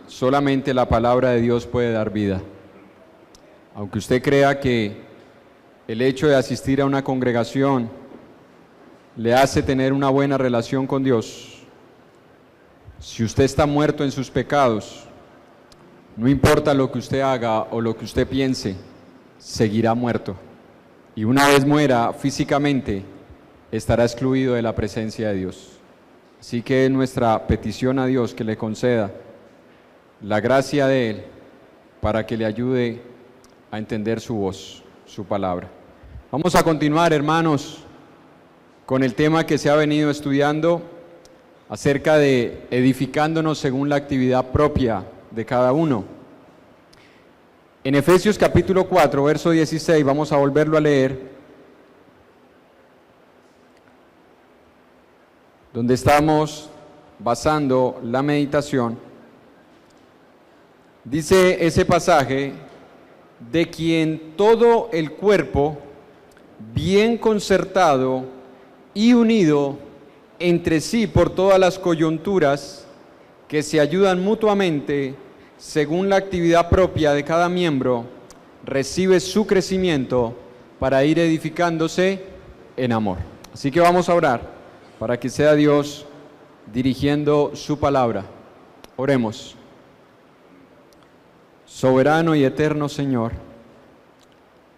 solamente la palabra de Dios puede dar vida. Aunque usted crea que el hecho de asistir a una congregación le hace tener una buena relación con Dios, si usted está muerto en sus pecados, no importa lo que usted haga o lo que usted piense, seguirá muerto. Y una vez muera físicamente, estará excluido de la presencia de Dios. Así que es nuestra petición a Dios que le conceda la gracia de Él para que le ayude a entender su voz, su palabra. Vamos a continuar, hermanos, con el tema que se ha venido estudiando acerca de edificándonos según la actividad propia de cada uno. En Efesios capítulo 4, verso 16, vamos a volverlo a leer, donde estamos basando la meditación. Dice ese pasaje: de quien todo el cuerpo, bien concertado y unido entre sí por todas las coyunturas que se ayudan mutuamente según la actividad propia de cada miembro, recibe su crecimiento para ir edificándose en amor. Así que vamos a orar para que sea Dios dirigiendo su palabra. Oremos. Soberano y eterno Señor,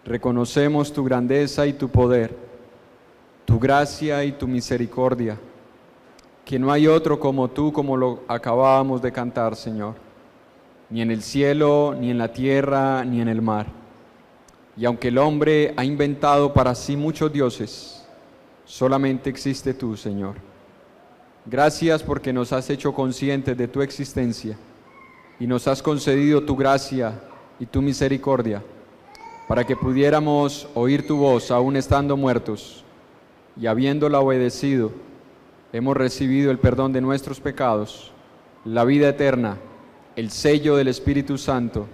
reconocemos tu grandeza y tu poder, tu gracia y tu misericordia, que no hay otro como tú, como lo acabábamos de cantar, Señor, ni en el cielo, ni en la tierra, ni en el mar. Y aunque el hombre ha inventado para sí muchos dioses, solamente existe tú, Señor. Gracias porque nos has hecho conscientes de tu existencia y nos has concedido tu gracia y tu misericordia para que pudiéramos oír tu voz aún estando muertos, y habiéndola obedecido, hemos recibido el perdón de nuestros pecados, la vida eterna, el sello del Espíritu Santo,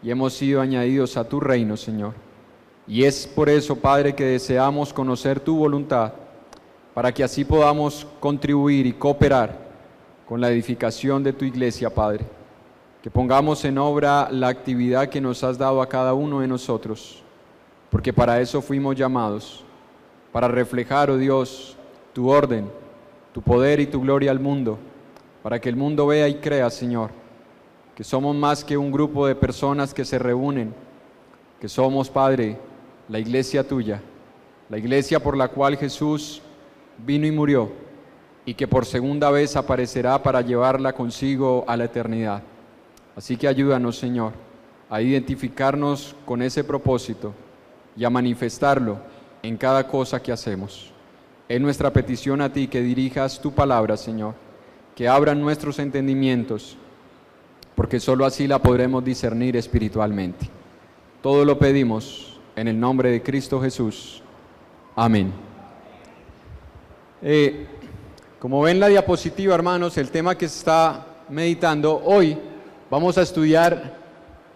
y hemos sido añadidos a tu reino, Señor. Y es por eso, Padre, que deseamos conocer tu voluntad, para que así podamos contribuir y cooperar con la edificación de tu iglesia, Padre. Que pongamos en obra la actividad que nos has dado a cada uno de nosotros, porque para eso fuimos llamados, para reflejar, oh Dios, tu orden, tu poder y tu gloria al mundo, para que el mundo vea y crea, Señor, que somos más que un grupo de personas que se reúnen, que somos, Padre, la iglesia tuya, la iglesia por la cual Jesús vino y murió, y que por segunda vez aparecerá para llevarla consigo a la eternidad. Así que ayúdanos, Señor, a identificarnos con ese propósito y a manifestarlo en cada cosa que hacemos. Es nuestra petición a ti que dirijas tu palabra, Señor, que abran nuestros entendimientos, porque sólo así la podremos discernir espiritualmente. Todo lo pedimos en el nombre de Cristo Jesús. Amén. Como ven la diapositiva, hermanos, el tema que se está meditando hoy, vamos a estudiar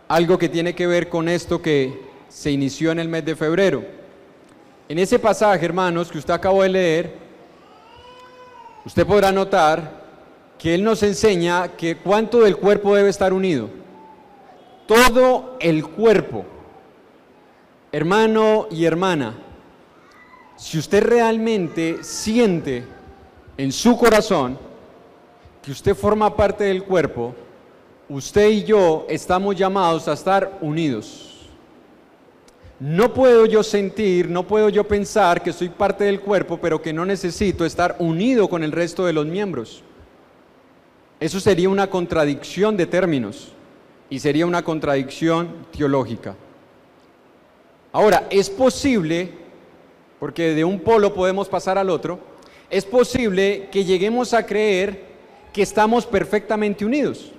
algo que tiene que ver con esto que se inició en el mes de febrero. En ese pasaje, hermanos, que usted acabó de leer, usted podrá notar que él nos enseña que cuánto del cuerpo debe estar unido. Todo el cuerpo, hermano y hermana, si usted realmente siente en su corazón que usted forma parte del cuerpo, usted y yo estamos llamados a estar unidos. No puedo yo sentir, no puedo yo pensar que soy parte del cuerpo, pero que no necesito estar unido con el resto de los miembros. Eso sería una contradicción de términos y sería una contradicción teológica. Ahora, es posible, porque de un polo podemos pasar al otro, es posible que lleguemos a creer que estamos perfectamente unidos.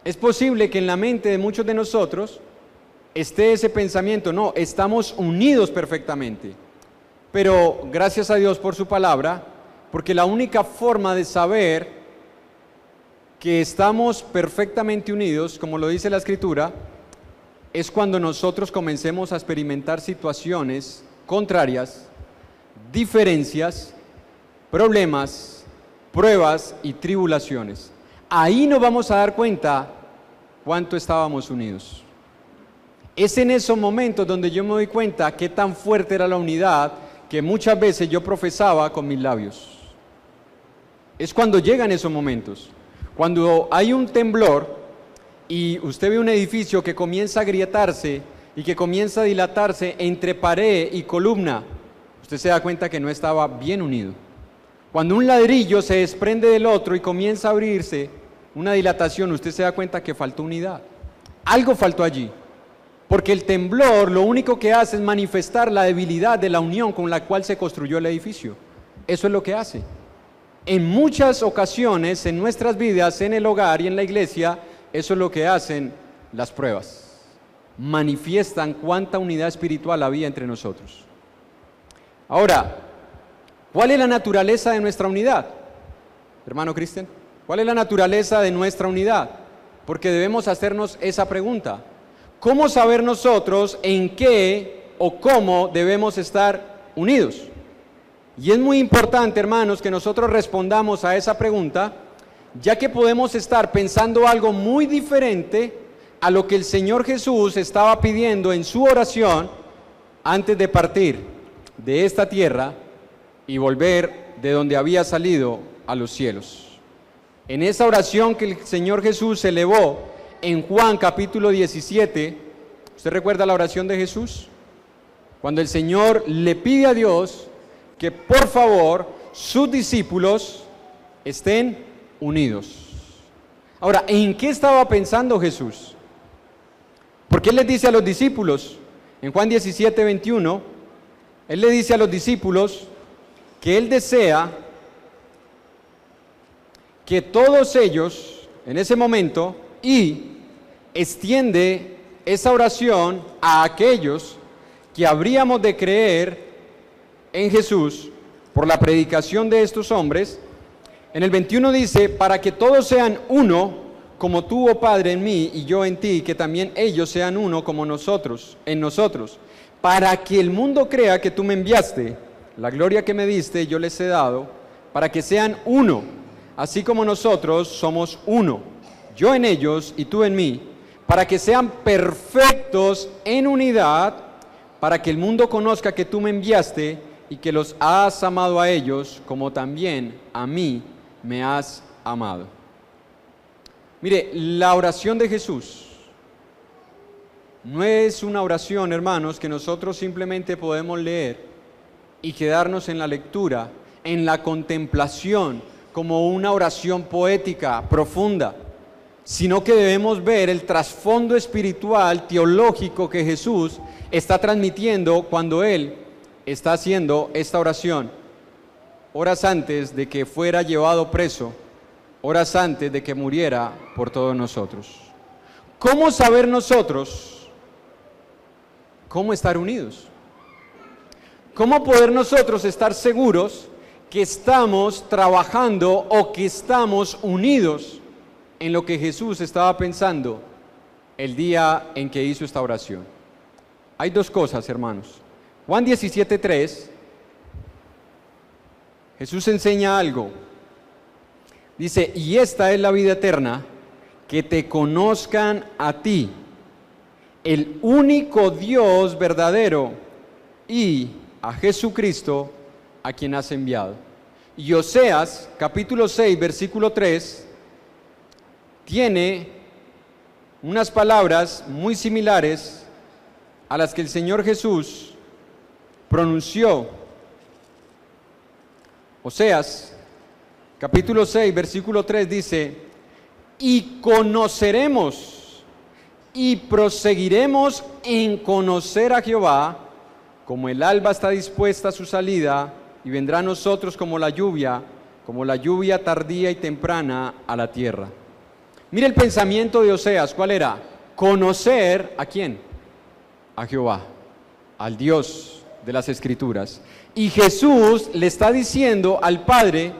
Es posible que en la mente de muchos de nosotros esté ese pensamiento: no, estamos unidos perfectamente. Pero gracias a Dios por su palabra, porque la única forma de saber que estamos perfectamente unidos, como lo dice la Escritura, es cuando nosotros comencemos a experimentar situaciones contrarias, diferencias, problemas, pruebas y tribulaciones. ahí nos vamos a dar cuenta cuánto estábamos unidos. Es en esos momentos donde yo me doy cuenta qué tan fuerte era la unidad que muchas veces yo profesaba con mis labios. Es cuando llegan esos momentos. Cuando hay un temblor y usted ve un edificio que comienza a agrietarse y que comienza a dilatarse entre pared y columna, usted se da cuenta que no estaba bien unido. Cuando un ladrillo se desprende del otro y comienza a abrirse una dilatación, usted se da cuenta que faltó unidad. Algo faltó allí. Porque el temblor lo único que hace es manifestar la debilidad de la unión con la cual se construyó el edificio. Eso es lo que hace. En muchas ocasiones, en nuestras vidas, en el hogar y en la iglesia, eso es lo que hacen las pruebas. Manifiestan cuánta unidad espiritual había entre nosotros. Ahora, ¿cuál es la naturaleza de nuestra unidad? Hermano Cristian, ¿cuál es la naturaleza de nuestra unidad? Porque debemos hacernos esa pregunta. ¿Cómo saber nosotros en qué o cómo debemos estar unidos? Y es muy importante, hermanos, que nosotros respondamos a esa pregunta, ya que podemos estar pensando algo muy diferente a lo que el Señor Jesús estaba pidiendo en su oración antes de partir de esta tierra y volver de donde había salido a los cielos. En esa oración que el Señor Jesús elevó en Juan capítulo 17, ¿usted recuerda la oración de Jesús? Cuando el Señor le pide a Dios que por favor sus discípulos estén unidos. Ahora, ¿en qué estaba pensando Jesús? Porque Él les dice a los discípulos, en Juan 17, 21, Él le dice a los discípulos que Él desea que todos ellos, en ese momento, y extiende esa oración a aquellos que habríamos de creer en Jesús por la predicación de estos hombres. En el 21 dice, para que todos sean uno, como tú, oh Padre, en mí y yo en ti, que también ellos sean uno como nosotros, en nosotros, para que el mundo crea que tú me enviaste, la gloria que me diste yo les he dado, para que sean uno, así como nosotros somos uno, yo en ellos y tú en mí, para que sean perfectos en unidad, para que el mundo conozca que tú me enviaste y que los has amado a ellos, como también a mí me has amado. Mire, la oración de Jesús no es una oración, hermanos, que nosotros simplemente podemos leer y quedarnos en la lectura, en la contemplación, como una oración poética, profunda, sino que debemos ver el trasfondo espiritual, teológico que Jesús está transmitiendo cuando Él está haciendo esta oración, horas antes de que fuera llevado preso, horas antes de que muriera por todos nosotros. ¿Cómo saber nosotros cómo estar unidos? ¿Cómo poder nosotros estar seguros que estamos trabajando o que estamos unidos en lo que Jesús estaba pensando el día en que hizo esta oración? Hay dos cosas, hermanos. Juan 17:3, Jesús enseña algo. Dice, y esta es la vida eterna, que te conozcan a ti, el único Dios verdadero, y a Jesucristo, a quien has enviado. Y Oseas, capítulo 6, versículo 3, tiene unas palabras muy similares a las que el Señor Jesús pronunció. Oseas, capítulo 6, versículo 3 dice, y conoceremos y proseguiremos en conocer a Jehová, como el alba está dispuesta a su salida, y vendrá a nosotros como la lluvia tardía y temprana a la tierra. Mire el pensamiento de Oseas, ¿cuál era? Conocer ¿a quién? A Jehová, al Dios de las Escrituras. Y Jesús le está diciendo al Padre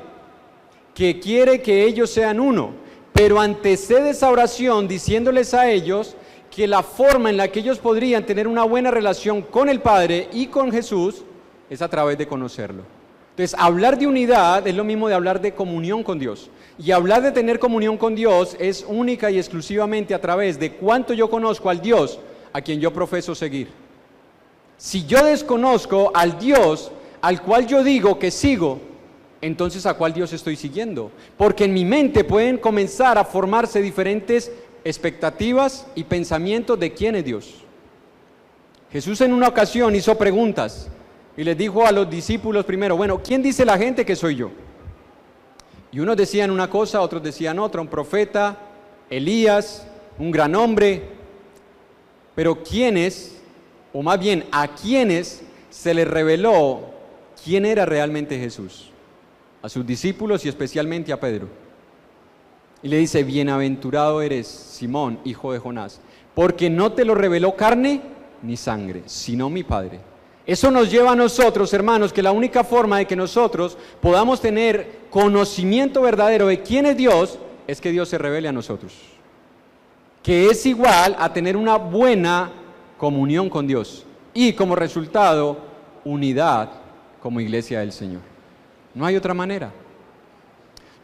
que quiere que ellos sean uno, pero antecede esa oración diciéndoles a ellos que la forma en la que ellos podrían tener una buena relación con el Padre y con Jesús es a través de conocerlo. Entonces, hablar de unidad es lo mismo de hablar de comunión con Dios. Y hablar de tener comunión con Dios es única y exclusivamente a través de cuánto yo conozco al Dios a quien yo profeso seguir. Si yo desconozco al Dios al cual yo digo que sigo, entonces ¿a cuál Dios estoy siguiendo? Porque en mi mente pueden comenzar a formarse diferentes expectativas y pensamientos de quién es Dios. Jesús en una ocasión hizo preguntas y les dijo a los discípulos primero, bueno, ¿quién dice la gente que soy yo? Y unos decían una cosa, otros decían otra, un profeta, Elías, un gran hombre, pero ¿quiénes, o más bien a quiénes se les reveló quién era realmente Jesús? A sus discípulos y especialmente a Pedro. Y le dice, bienaventurado eres, Simón, hijo de Jonás, porque no te lo reveló carne ni sangre, sino mi Padre. Eso nos lleva a nosotros, hermanos, que la única forma de que nosotros podamos tener conocimiento verdadero de quién es Dios, es que Dios se revele a nosotros. Que es igual a tener una buena comunión con Dios y como resultado, unidad como iglesia del Señor. No hay otra manera.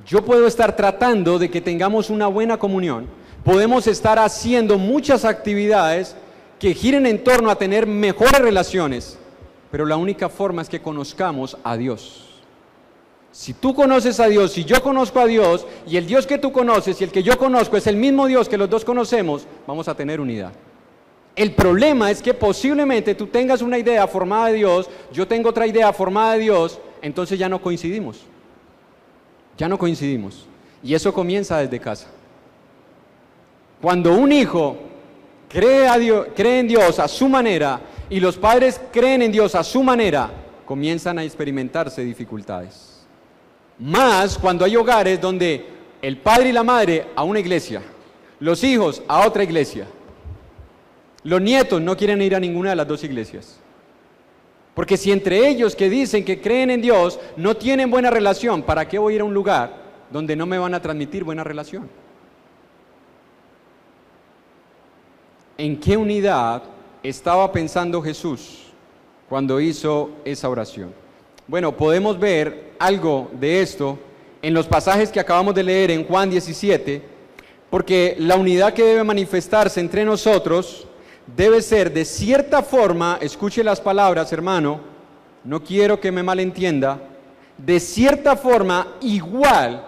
Yo puedo estar tratando de que tengamos una buena comunión, podemos estar haciendo muchas actividades que giren en torno a tener mejores relaciones, pero la única forma es que conozcamos a Dios. Si tú conoces a Dios, si yo conozco a Dios, y el Dios que tú conoces y el que yo conozco es el mismo Dios que los dos conocemos, vamos a tener unidad. El problema es que posiblemente tú tengas una idea formada de Dios, yo tengo otra idea formada de Dios, entonces ya no coincidimos. Ya no coincidimos. Y eso comienza desde casa. Cuando un hijo cree en Dios a su manera y los padres creen en Dios a su manera, comienzan a experimentarse dificultades. Más cuando hay hogares donde el padre y la madre a una iglesia, los hijos a otra iglesia, los nietos no quieren ir a ninguna de las dos iglesias. Porque si entre ellos que dicen que creen en Dios no tienen buena relación, ¿para qué voy a ir a un lugar donde no me van a transmitir buena relación? ¿En qué unidad estaba pensando Jesús cuando hizo esa oración? Bueno, podemos ver algo de esto en los pasajes que acabamos de leer en Juan 17, porque la unidad que debe manifestarse entre nosotros debe ser de cierta forma, escuche las palabras, hermano, no quiero que me malentienda, de cierta forma igual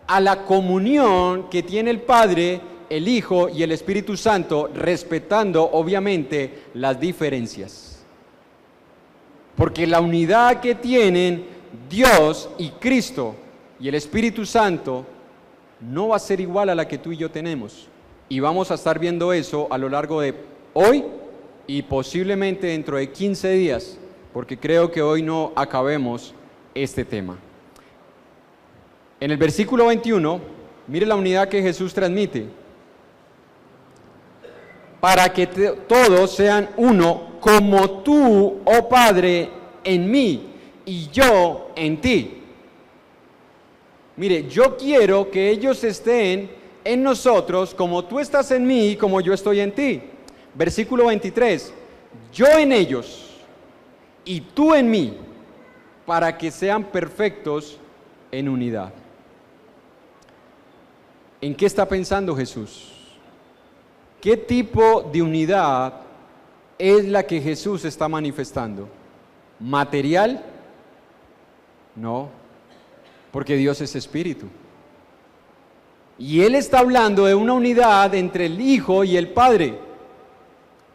a la comunión que tiene el Padre, el Hijo y el Espíritu Santo, respetando obviamente las diferencias. Porque la unidad que tienen Dios y Cristo y el Espíritu Santo no va a ser igual a la que tú y yo tenemos. Y vamos a estar viendo eso a lo largo de hoy y posiblemente dentro de 15 días, porque creo que hoy no acabemos este tema. En el versículo 21, mire la unidad que Jesús transmite. Para que todos sean uno, como tú, oh Padre, en mí y yo en ti. Mire, yo quiero que ellos estén en nosotros como tú estás en mí y como yo estoy en ti. Versículo 23, yo en ellos y tú en mí, para que sean perfectos en unidad. ¿En qué está pensando Jesús? ¿Qué tipo de unidad es la que Jesús está manifestando? ¿Material? No, porque Dios es espíritu. Y Él está hablando de una unidad entre el Hijo y el Padre.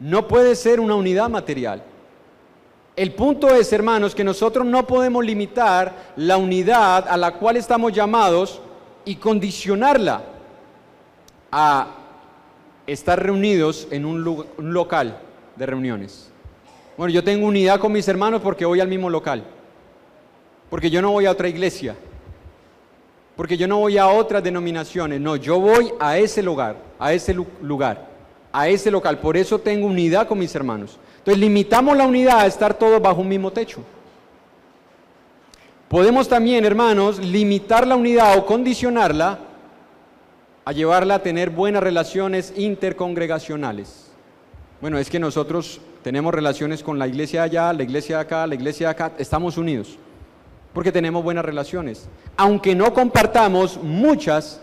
No puede ser una unidad material. El punto es, hermanos, que nosotros no podemos limitar la unidad a la cual estamos llamados y condicionarla a estar reunidos en un local de reuniones. Bueno, yo tengo unidad con mis hermanos porque voy al mismo local, porque yo no voy a otra iglesia, porque yo no voy a otras denominaciones, no, yo voy a ese lugar, a ese local, por eso tengo unidad con mis hermanos. Entonces limitamos la unidad a estar todos bajo un mismo techo. Podemos también, hermanos, limitar la unidad o condicionarla a llevarla a tener buenas relaciones intercongregacionales. Bueno, es que nosotros tenemos relaciones con la iglesia de allá, la iglesia de acá, la iglesia de acá, estamos unidos. porque tenemos buenas relaciones, aunque no compartamos muchas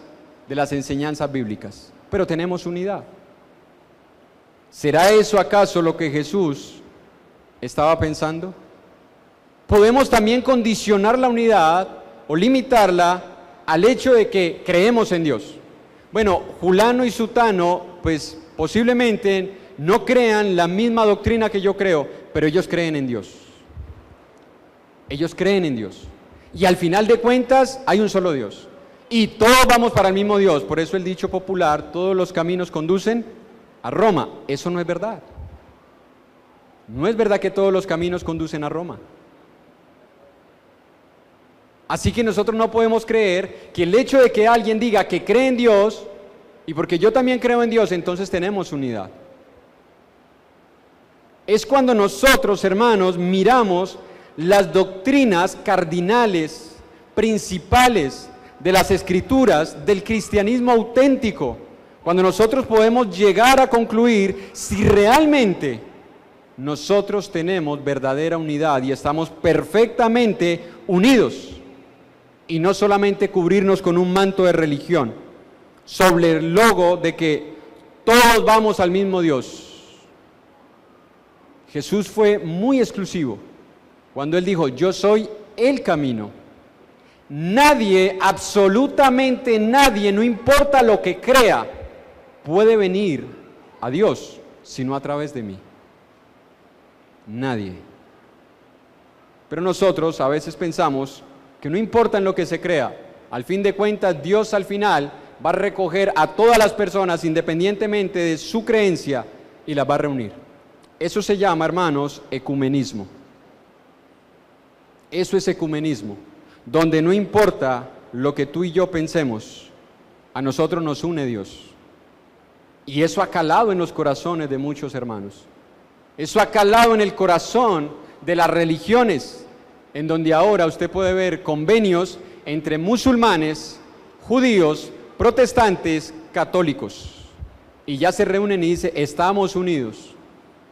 de las enseñanzas bíblicas, pero tenemos unidad. ¿Será eso acaso lo que Jesús estaba pensando? Podemos también condicionar la unidad o limitarla al hecho de que creemos en Dios. Bueno, Julano y Sutano, pues posiblemente no crean la misma doctrina que yo creo, pero ellos creen en Dios. Ellos creen en Dios. Y al final de cuentas hay un solo Dios. Y todos vamos para el mismo Dios. Por eso el dicho popular, todos los caminos conducen a Roma. Eso no es verdad. No es verdad que todos los caminos conducen a Roma. Así que nosotros no podemos creer que el hecho de que alguien diga que cree en Dios, y porque yo también creo en Dios, entonces tenemos unidad. Es cuando nosotros, hermanos, miramos las doctrinas cardinales, principales de las Escrituras, del cristianismo auténtico, cuando nosotros podemos llegar a concluir si realmente nosotros tenemos verdadera unidad y estamos perfectamente unidos, y no solamente cubrirnos con un manto de religión, sobre el logo de que todos vamos al mismo Dios. Jesús fue muy exclusivo cuando Él dijo, yo soy el camino. Nadie, absolutamente nadie, no importa lo que crea, puede venir a Dios sino a través de mí. Nadie. Pero nosotros a veces pensamos que no importa en lo que se crea, al fin de cuentas Dios al final va a recoger a todas las personas independientemente de su creencia y las va a reunir. Eso se llama, hermanos, ecumenismo. Eso es ecumenismo, donde no importa lo que tú y yo pensemos, a nosotros nos une Dios. Y eso ha calado en los corazones de muchos hermanos. Eso ha calado en el corazón de las religiones, en donde ahora usted puede ver convenios entre musulmanes, judíos, protestantes, católicos. Y ya se reúnen y dicen, estamos unidos.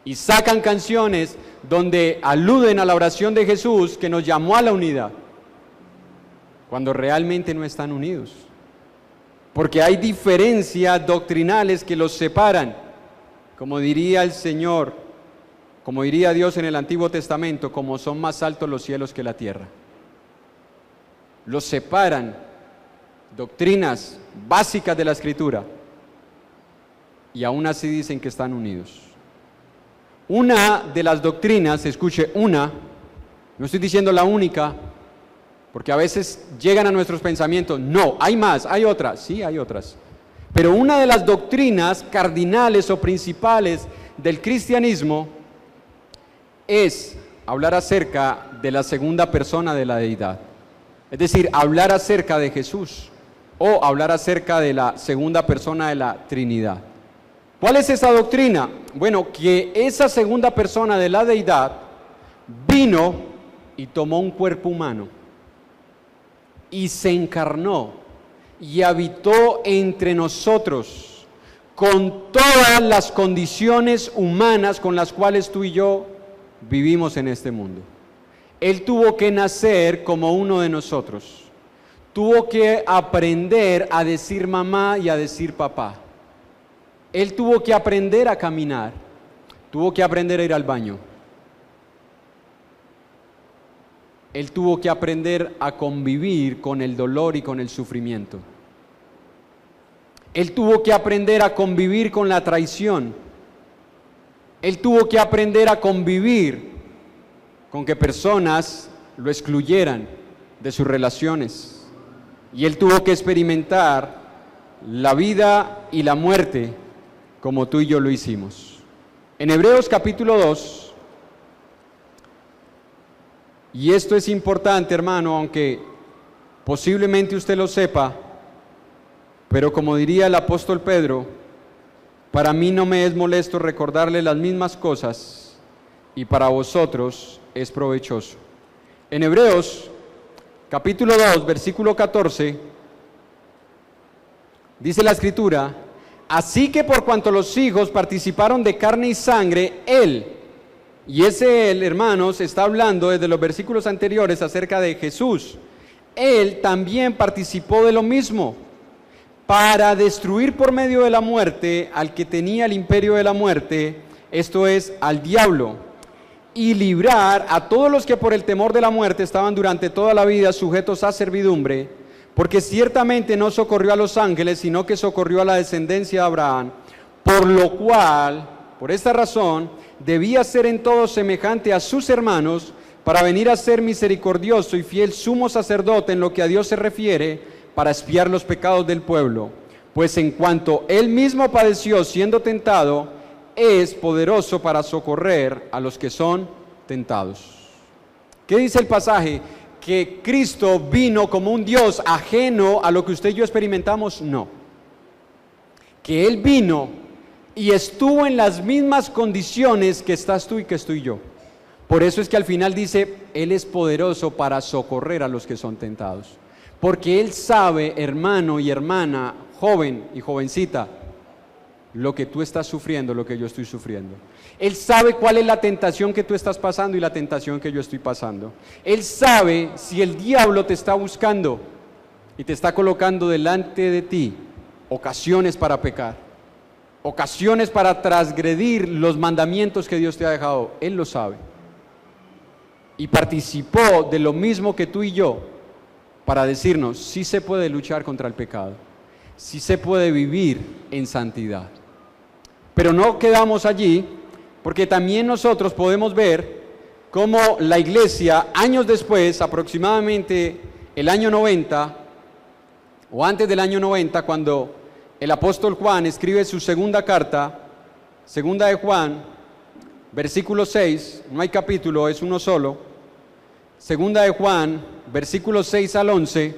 Y sacan canciones donde aluden a la oración de Jesús que nos llamó a la unidad, cuando realmente no están unidos. Porque hay diferencias doctrinales que los separan, como diría el Señor, como diría Dios en el Antiguo Testamento, como son más altos los cielos que la tierra. Los separan doctrinas básicas de la Escritura y aún así dicen que están unidos. Una de las doctrinas, escuche, una, no estoy diciendo la única, porque a veces llegan a nuestros pensamientos, no, hay más, hay otras, sí, hay otras. Pero una de las doctrinas cardinales o principales del cristianismo es hablar acerca de la segunda persona de la deidad. Es decir, hablar acerca de Jesús o hablar acerca de la segunda persona de la Trinidad. ¿Cuál es esa doctrina? Bueno, que esa segunda persona de la deidad vino y tomó un cuerpo humano y se encarnó y habitó entre nosotros con todas las condiciones humanas con las cuales tú y yo vivimos en este mundo. Él tuvo que nacer como uno de nosotros, tuvo que aprender a decir mamá y a decir papá. Él tuvo que aprender a caminar, tuvo que aprender a ir al baño. Él tuvo que aprender a convivir con el dolor y con el sufrimiento. Él tuvo que aprender a convivir con la traición. Él tuvo que aprender a convivir con que personas lo excluyeran de sus relaciones. Y él tuvo que experimentar la vida y la muerte como tú y yo lo hicimos. En Hebreos capítulo 2, y esto es importante, hermano, aunque posiblemente usted lo sepa, pero como diría el apóstol Pedro, para mí no me es molesto recordarle las mismas cosas y para vosotros es provechoso. En Hebreos capítulo 2, versículo 14, dice la Escritura, así que por cuanto los hijos participaron de carne y sangre, Él Y ese, hermanos, está hablando desde los versículos anteriores acerca de Jesús. Él también participó de lo mismo, para destruir por medio de la muerte al que tenía el imperio de la muerte, esto es, al diablo, y librar a todos los que por el temor de la muerte estaban durante toda la vida sujetos a servidumbre, porque ciertamente no socorrió a los ángeles, sino que socorrió a la descendencia de Abraham, por lo cual, por esta razón, debía ser en todo semejante a sus hermanos, para venir a ser misericordioso y fiel sumo sacerdote en lo que a Dios se refiere, para expiar los pecados del pueblo. Pues en cuanto él mismo padeció siendo tentado, es poderoso para socorrer a los que son tentados. ¿Qué dice el pasaje? ¿Que Cristo vino como un Dios ajeno a lo que usted y yo experimentamos? No. Que Él vino y estuvo en las mismas condiciones que estás tú y que estoy yo. Por eso es que al final dice, Él es poderoso para socorrer a los que son tentados. Porque Él sabe, hermano y hermana, joven y jovencita, lo que tú estás sufriendo, lo que yo estoy sufriendo. Él sabe cuál es la tentación que tú estás pasando y la tentación que yo estoy pasando. Él sabe si el diablo te está buscando y te está colocando delante de ti ocasiones para pecar, ocasiones para transgredir los mandamientos que Dios te ha dejado. Él lo sabe. Y participó de lo mismo que tú y yo para decirnos, sí se puede luchar contra el pecado, sí se puede vivir en santidad. Pero no quedamos allí, porque también nosotros podemos ver cómo la iglesia, años después, aproximadamente el año 90, o antes del año 90, cuando el apóstol Juan escribe su segunda carta, segunda de Juan, versículo 6, no hay capítulo, es uno solo, segunda de Juan, versículos 6 al 11,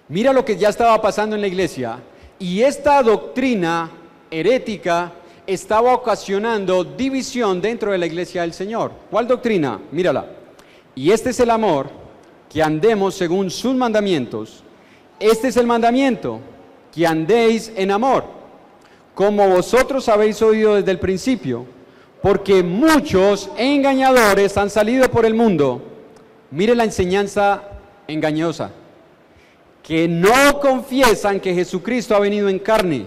mira lo que ya estaba pasando en la iglesia, y esta doctrina herética estaba ocasionando división dentro de la iglesia del Señor. ¿Cuál doctrina? Mírala. Y este es el amor, que andemos según sus mandamientos. Este es el mandamiento, que andéis en amor, como vosotros habéis oído desde el principio, porque muchos engañadores han salido por el mundo. Mire la enseñanza engañosa, que no confiesan que Jesucristo ha venido en carne.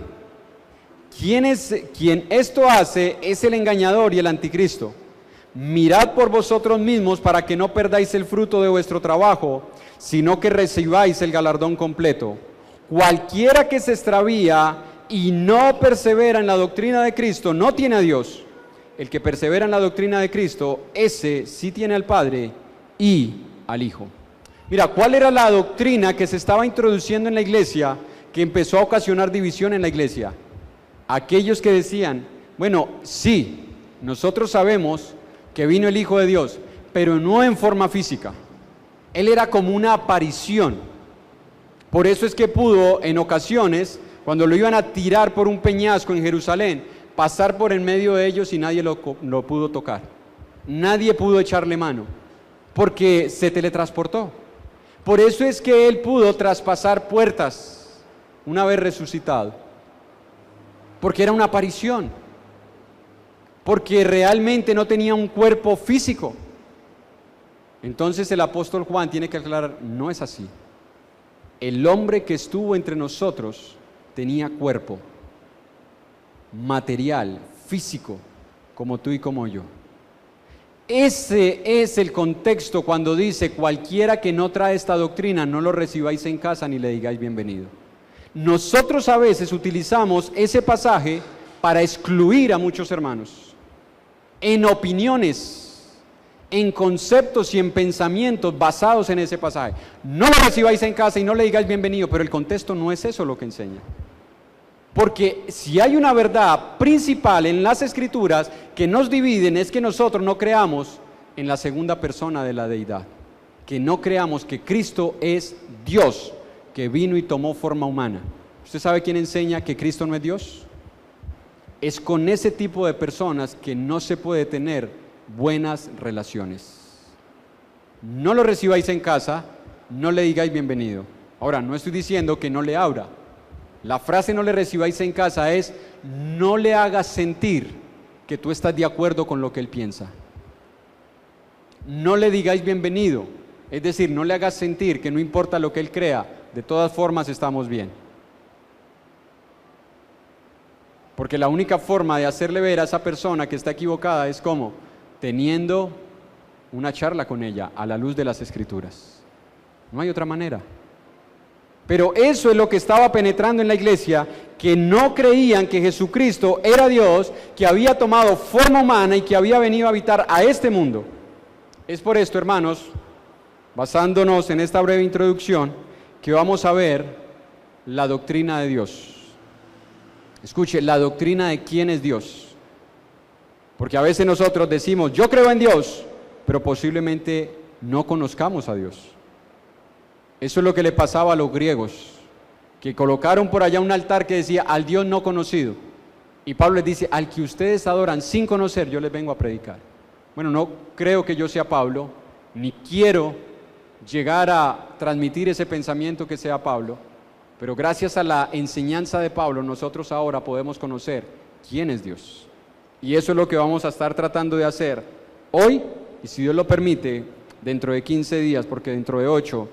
Quien esto hace es el engañador y el anticristo. Mirad por vosotros mismos para que no perdáis el fruto de vuestro trabajo, sino que recibáis el galardón completo. Cualquiera que se extravía y no persevera en la doctrina de Cristo no tiene a Dios. El que persevera en la doctrina de Cristo, ese sí tiene al Padre y al Hijo. Mira, ¿cuál era la doctrina que se estaba introduciendo en la iglesia que empezó a ocasionar división en la iglesia? Aquellos que decían, bueno, sí, nosotros sabemos que vino el Hijo de Dios, pero no en forma física. Él era como una aparición. Por eso es que pudo, en ocasiones, cuando lo iban a tirar por un peñasco en Jerusalén, pasar por en medio de ellos y nadie lo pudo tocar. Nadie pudo echarle mano, porque se teletransportó. Por eso es que Él pudo traspasar puertas una vez resucitado. Porque era una aparición, porque realmente no tenía un cuerpo físico. Entonces el apóstol Juan tiene que aclarar, no es así. El hombre que estuvo entre nosotros tenía cuerpo, material, físico, como tú y como yo. Ese es el contexto cuando dice, cualquiera que no trae esta doctrina, no lo recibáis en casa ni le digáis bienvenido. Nosotros a veces utilizamos ese pasaje para excluir a muchos hermanos, en opiniones, en conceptos y en pensamientos basados en ese pasaje. No lo recibáis en casa y no le digáis bienvenido, pero el contexto no es eso lo que enseña. Porque si hay una verdad principal en las Escrituras que nos dividen, es que nosotros no creamos en la segunda persona de la deidad, que no creamos que Cristo es Dios, que vino y tomó forma humana. ¿Usted sabe quién enseña que Cristo no es Dios? Es con ese tipo de personas que no se puede tener buenas relaciones. No lo recibáis en casa, no le digáis bienvenido. Ahora, no estoy diciendo que no le abra. La frase no le recibáis en casa es, no le hagas sentir que tú estás de acuerdo con lo que él piensa. no le digáis bienvenido, es decir, no le hagas sentir que no importa lo que él crea, de todas formas estamos bien. Porque la única forma de hacerle ver a esa persona que está equivocada es como teniendo una charla con ella a la luz de las Escrituras. No hay otra manera. Pero eso es lo que estaba penetrando en la iglesia, que no creían que Jesucristo era Dios, que había tomado forma humana y que había venido a habitar a este mundo. Es por esto, hermanos, basándonos en esta breve introducción, que vamos a ver la doctrina de Dios. Escuche, la doctrina de quién es Dios. Porque a veces nosotros decimos, yo creo en Dios, pero posiblemente no conozcamos a Dios. Eso es lo que le pasaba a los griegos, que colocaron por allá un altar que decía, al Dios no conocido. Y Pablo les dice, al que ustedes adoran sin conocer, yo les vengo a predicar. Bueno, no creo que yo sea Pablo, ni quiero llegar a transmitir ese pensamiento que sea Pablo, pero gracias a la enseñanza de Pablo, nosotros ahora podemos conocer quién es Dios. Y eso es lo que vamos a estar tratando de hacer hoy, y si Dios lo permite, dentro de 15 días, porque dentro de 8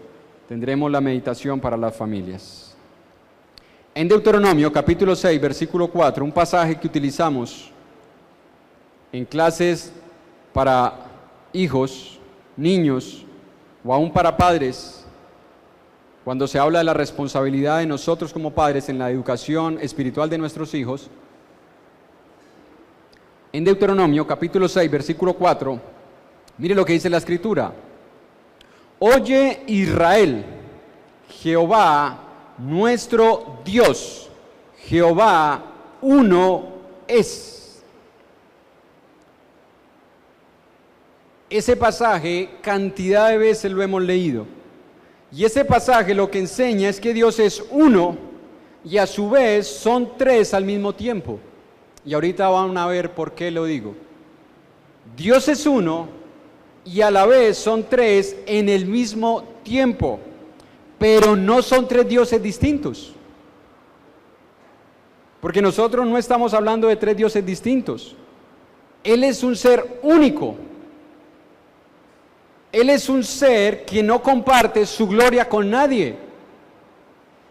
tendremos la meditación para las familias. En Deuteronomio, capítulo 6, versículo 4, un pasaje que utilizamos en clases para hijos, niños, o aún para padres, cuando se habla de la responsabilidad de nosotros como padres en la educación espiritual de nuestros hijos. En Deuteronomio, capítulo 6, versículo 4, mire lo que dice la Escritura. Oye Israel, Jehová nuestro Dios, Jehová uno es. Ese pasaje cantidad de veces lo hemos leído. Y ese pasaje lo que enseña es que Dios es uno y a su vez son tres al mismo tiempo. Y ahorita van a ver por qué lo digo. Dios es uno y a la vez son tres en el mismo tiempo, pero no son tres dioses distintos. Porque nosotros no estamos hablando de tres dioses distintos. Él es un ser único. Él es un ser que no comparte su gloria con nadie.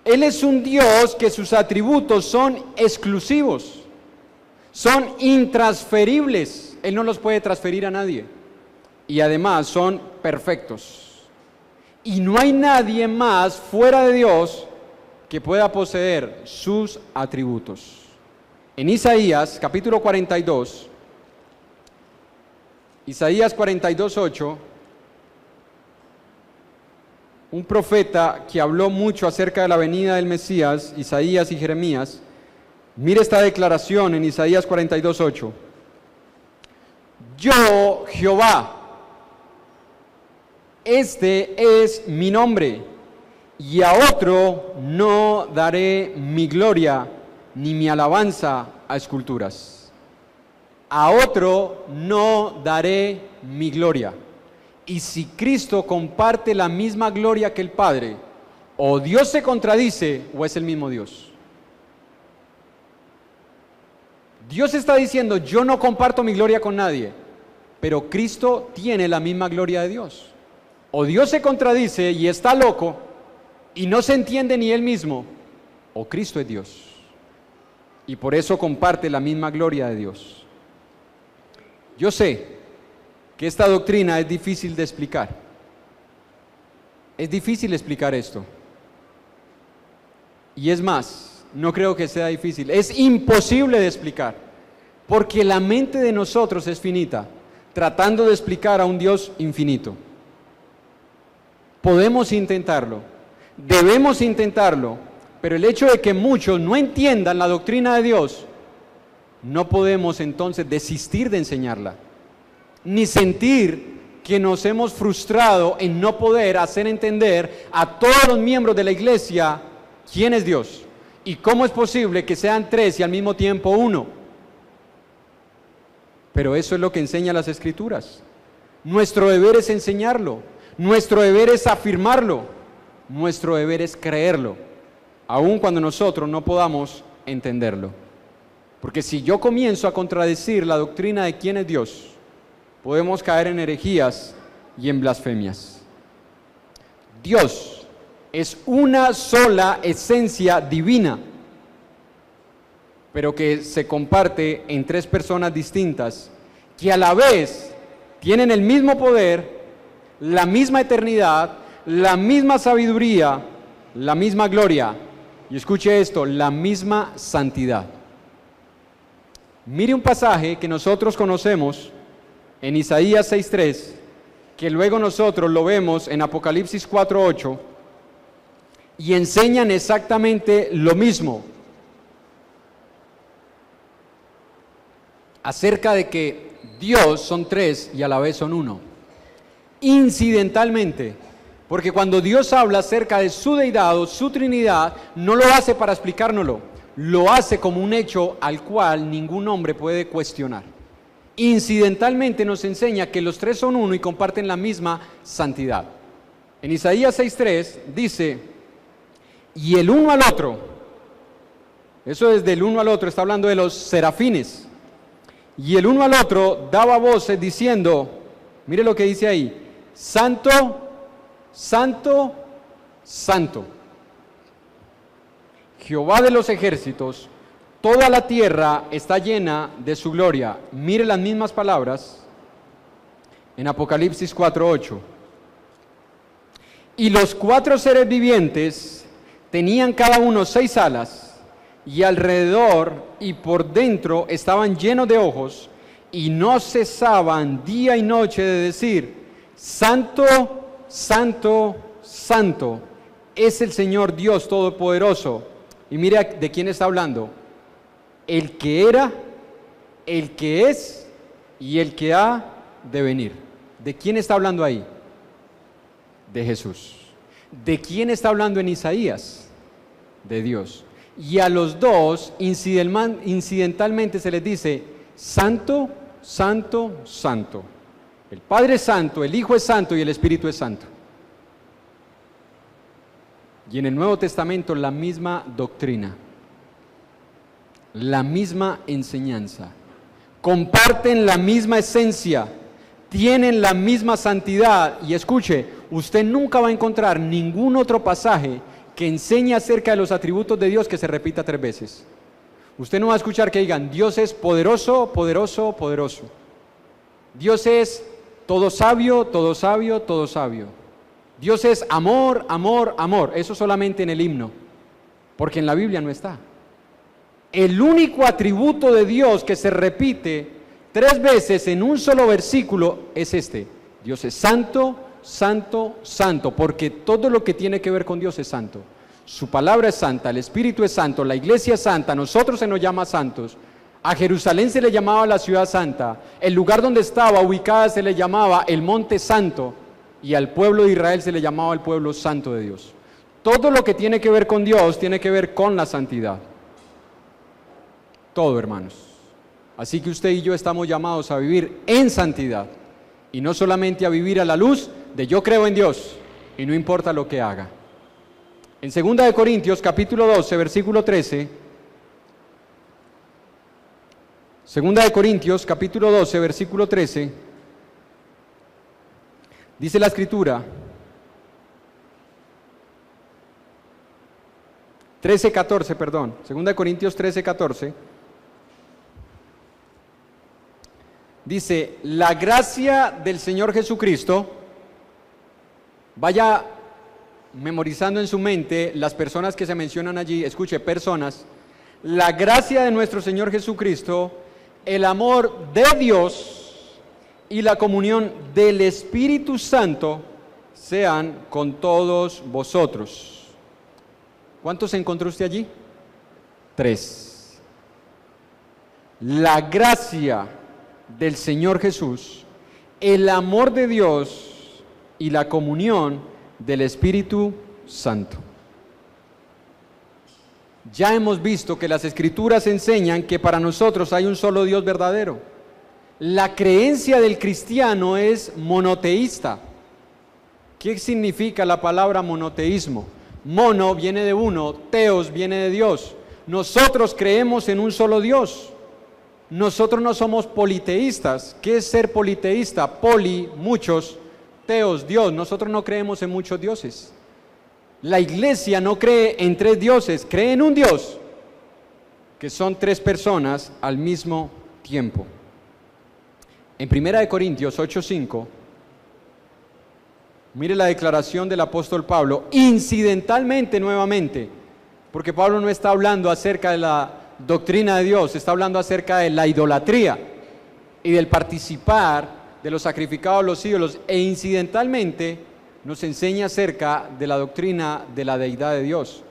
Él es un Dios que sus atributos son exclusivos, son intransferibles. Él no los puede transferir a nadie. Y además son perfectos. Y no hay nadie más fuera de Dios que pueda poseer sus atributos. En Isaías, capítulo 42, Isaías 42:8, un profeta que habló mucho acerca de la venida del Mesías, Isaías y Jeremías, mire esta declaración en Isaías 42:8. Yo, Jehová, este es mi nombre, y a otro no daré mi gloria, ni mi alabanza a esculturas. A otro no daré mi gloria. Y si Cristo comparte la misma gloria que el Padre, o Dios se contradice o es el mismo Dios. Dios está diciendo, yo no comparto mi gloria con nadie, pero Cristo tiene la misma gloria de Dios. O Dios se contradice y está loco y no se entiende ni él mismo, o Cristo es Dios. Y por eso comparte la misma gloria de Dios. Yo sé que esta doctrina es difícil de explicar. Es difícil explicar esto. Y es más, no creo que sea difícil, es imposible de explicar, porque la mente de nosotros es finita, tratando de explicar a un Dios infinito. Podemos intentarlo, debemos intentarlo, pero el hecho de que muchos no entiendan la doctrina de Dios, no podemos entonces desistir de enseñarla, ni sentir que nos hemos frustrado en no poder hacer entender a todos los miembros de la iglesia quién es Dios y cómo es posible que sean tres y al mismo tiempo uno. Pero eso es lo que enseñan las Escrituras. Nuestro deber es enseñarlo, nuestro deber es afirmarlo, nuestro deber es creerlo, aun cuando nosotros no podamos entenderlo. Porque si yo comienzo a contradecir la doctrina de quién es Dios, podemos caer en herejías y en blasfemias. Dios es una sola esencia divina, pero que se comparte en tres personas distintas, que a la vez tienen el mismo poder, la misma eternidad, la misma sabiduría, la misma gloria, y escuche esto, la misma santidad. Mire un pasaje que nosotros conocemos en Isaías 6:3, que luego nosotros lo vemos en Apocalipsis 4:8, y enseñan exactamente lo mismo, acerca de que Dios son tres y a la vez son uno, incidentalmente, porque cuando Dios habla acerca de su deidad o su Trinidad, no lo hace para explicárnoslo, lo hace como un hecho al cual ningún hombre puede cuestionar. Incidentalmente nos enseña que los tres son uno y comparten la misma santidad. En Isaías 6:3 dice, y el uno al otro, eso desde el uno al otro, está hablando de los serafines, y el uno al otro daba voces diciendo, mire lo que dice ahí, santo, santo, santo, Jehová de los ejércitos, toda la tierra está llena de su gloria. Mire las mismas palabras en Apocalipsis 4:8. Y los cuatro seres vivientes tenían cada uno 6 alas, y alrededor y por dentro estaban llenos de ojos, y no cesaban día y noche de decir, santo, santo, santo, es el Señor Dios Todopoderoso. Y mira de quién está hablando, el que era, el que es y el que ha de venir. ¿De quién está hablando ahí? De Jesús. ¿De quién está hablando en Isaías? De Dios. Y a los dos incidentalmente se les dice santo, santo, santo. El Padre es santo, el Hijo es santo y el Espíritu es santo. Y en el Nuevo Testamento la misma doctrina, la misma enseñanza, comparten la misma esencia, tienen la misma santidad. Y escuche, usted nunca va a encontrar ningún otro pasaje que enseñe acerca de los atributos de Dios que se repita 3 veces. Usted no va a escuchar que digan, Dios es poderoso, poderoso, poderoso. Dios es todo sabio, todo sabio, todo sabio. Dios es amor, amor, amor. Eso solamente en el himno, porque en la Biblia no está. El único atributo de Dios que se repite 3 veces en un solo versículo es este: Dios es santo, santo, santo, porque todo lo que tiene que ver con Dios es santo. Su palabra es santa, el Espíritu es santo, la iglesia es santa, nosotros se nos llama santos. A Jerusalén se le llamaba la ciudad santa, el lugar donde estaba ubicada se le llamaba el monte santo, y al pueblo de Israel se le llamaba el pueblo santo de Dios. Todo lo que tiene que ver con Dios tiene que ver con la santidad. Todo, hermanos. Así que usted y yo estamos llamados a vivir en santidad, y no solamente a vivir a la luz de yo creo en Dios y no importa lo que haga. En 2 Corintios capítulo 12 versículo 13, 2 Corintios capítulo 12 versículo 13, dice la Escritura, 13:14, perdón, 2 Corintios 13:14, dice, la gracia del Señor Jesucristo, vaya memorizando en su mente las personas que se mencionan allí, escuche, personas, la gracia de nuestro Señor Jesucristo, el amor de Dios y la comunión del Espíritu Santo sean con todos vosotros. ¿Cuántos encontró usted allí? 3. La gracia del Señor Jesús, el amor de Dios y la comunión del Espíritu Santo. Ya hemos visto que las Escrituras enseñan que para nosotros hay un solo Dios verdadero. La creencia del cristiano es monoteísta. ¿Qué significa la palabra monoteísmo? Mono viene de uno, teos viene de Dios. Nosotros creemos en un solo Dios. Nosotros no somos politeístas. ¿Qué es ser politeísta? Poli, muchos, teos, Dios. Nosotros no creemos en muchos dioses. La iglesia no cree en 3 dioses, cree en un Dios, que son 3 personas al mismo tiempo. En 1 Corintios 8:5, mire la declaración del apóstol Pablo, incidentalmente nuevamente, porque Pablo no está hablando acerca de la doctrina de Dios, está hablando acerca de la idolatría y del participar de los sacrificados a los ídolos, e incidentalmente nos enseña acerca de la doctrina de la deidad de Dios.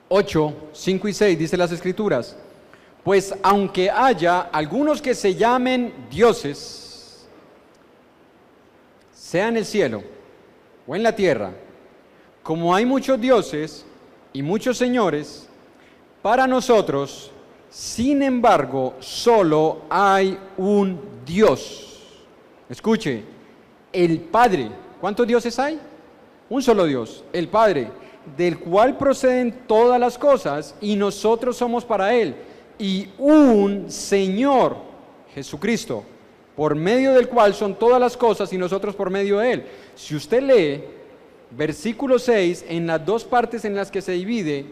8, 5 y 6 dice las Escrituras: pues aunque haya algunos que se llamen dioses, sea en el cielo o en la tierra, como hay muchos dioses y muchos señores, para nosotros, sin embargo, solo hay un Dios. Escuche, el Padre. ¿Cuántos dioses hay? Un solo Dios, el Padre, del cual proceden todas las cosas, y nosotros somos para Él, y un Señor, Jesucristo, por medio del cual son todas las cosas, y nosotros por medio de Él. Si usted lee versículo 6, en las 2 partes en las que se divide,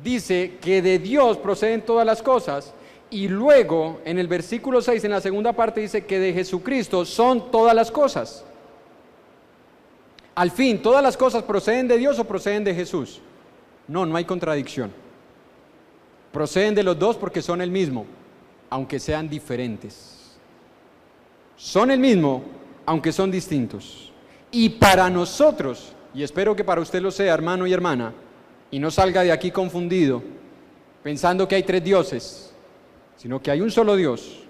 dice que de Dios proceden todas las cosas, y luego en el versículo 6, en la segunda parte, dice que de Jesucristo son todas las cosas. Al fin, ¿todas las cosas proceden de Dios o proceden de Jesús? No, no hay contradicción. Proceden de los dos porque son el mismo, aunque sean diferentes. Son el mismo, aunque son distintos. Y para nosotros, y espero que para usted lo sea, hermano y hermana, y no salga de aquí confundido, pensando que hay 3 dioses, sino que hay un solo Dios,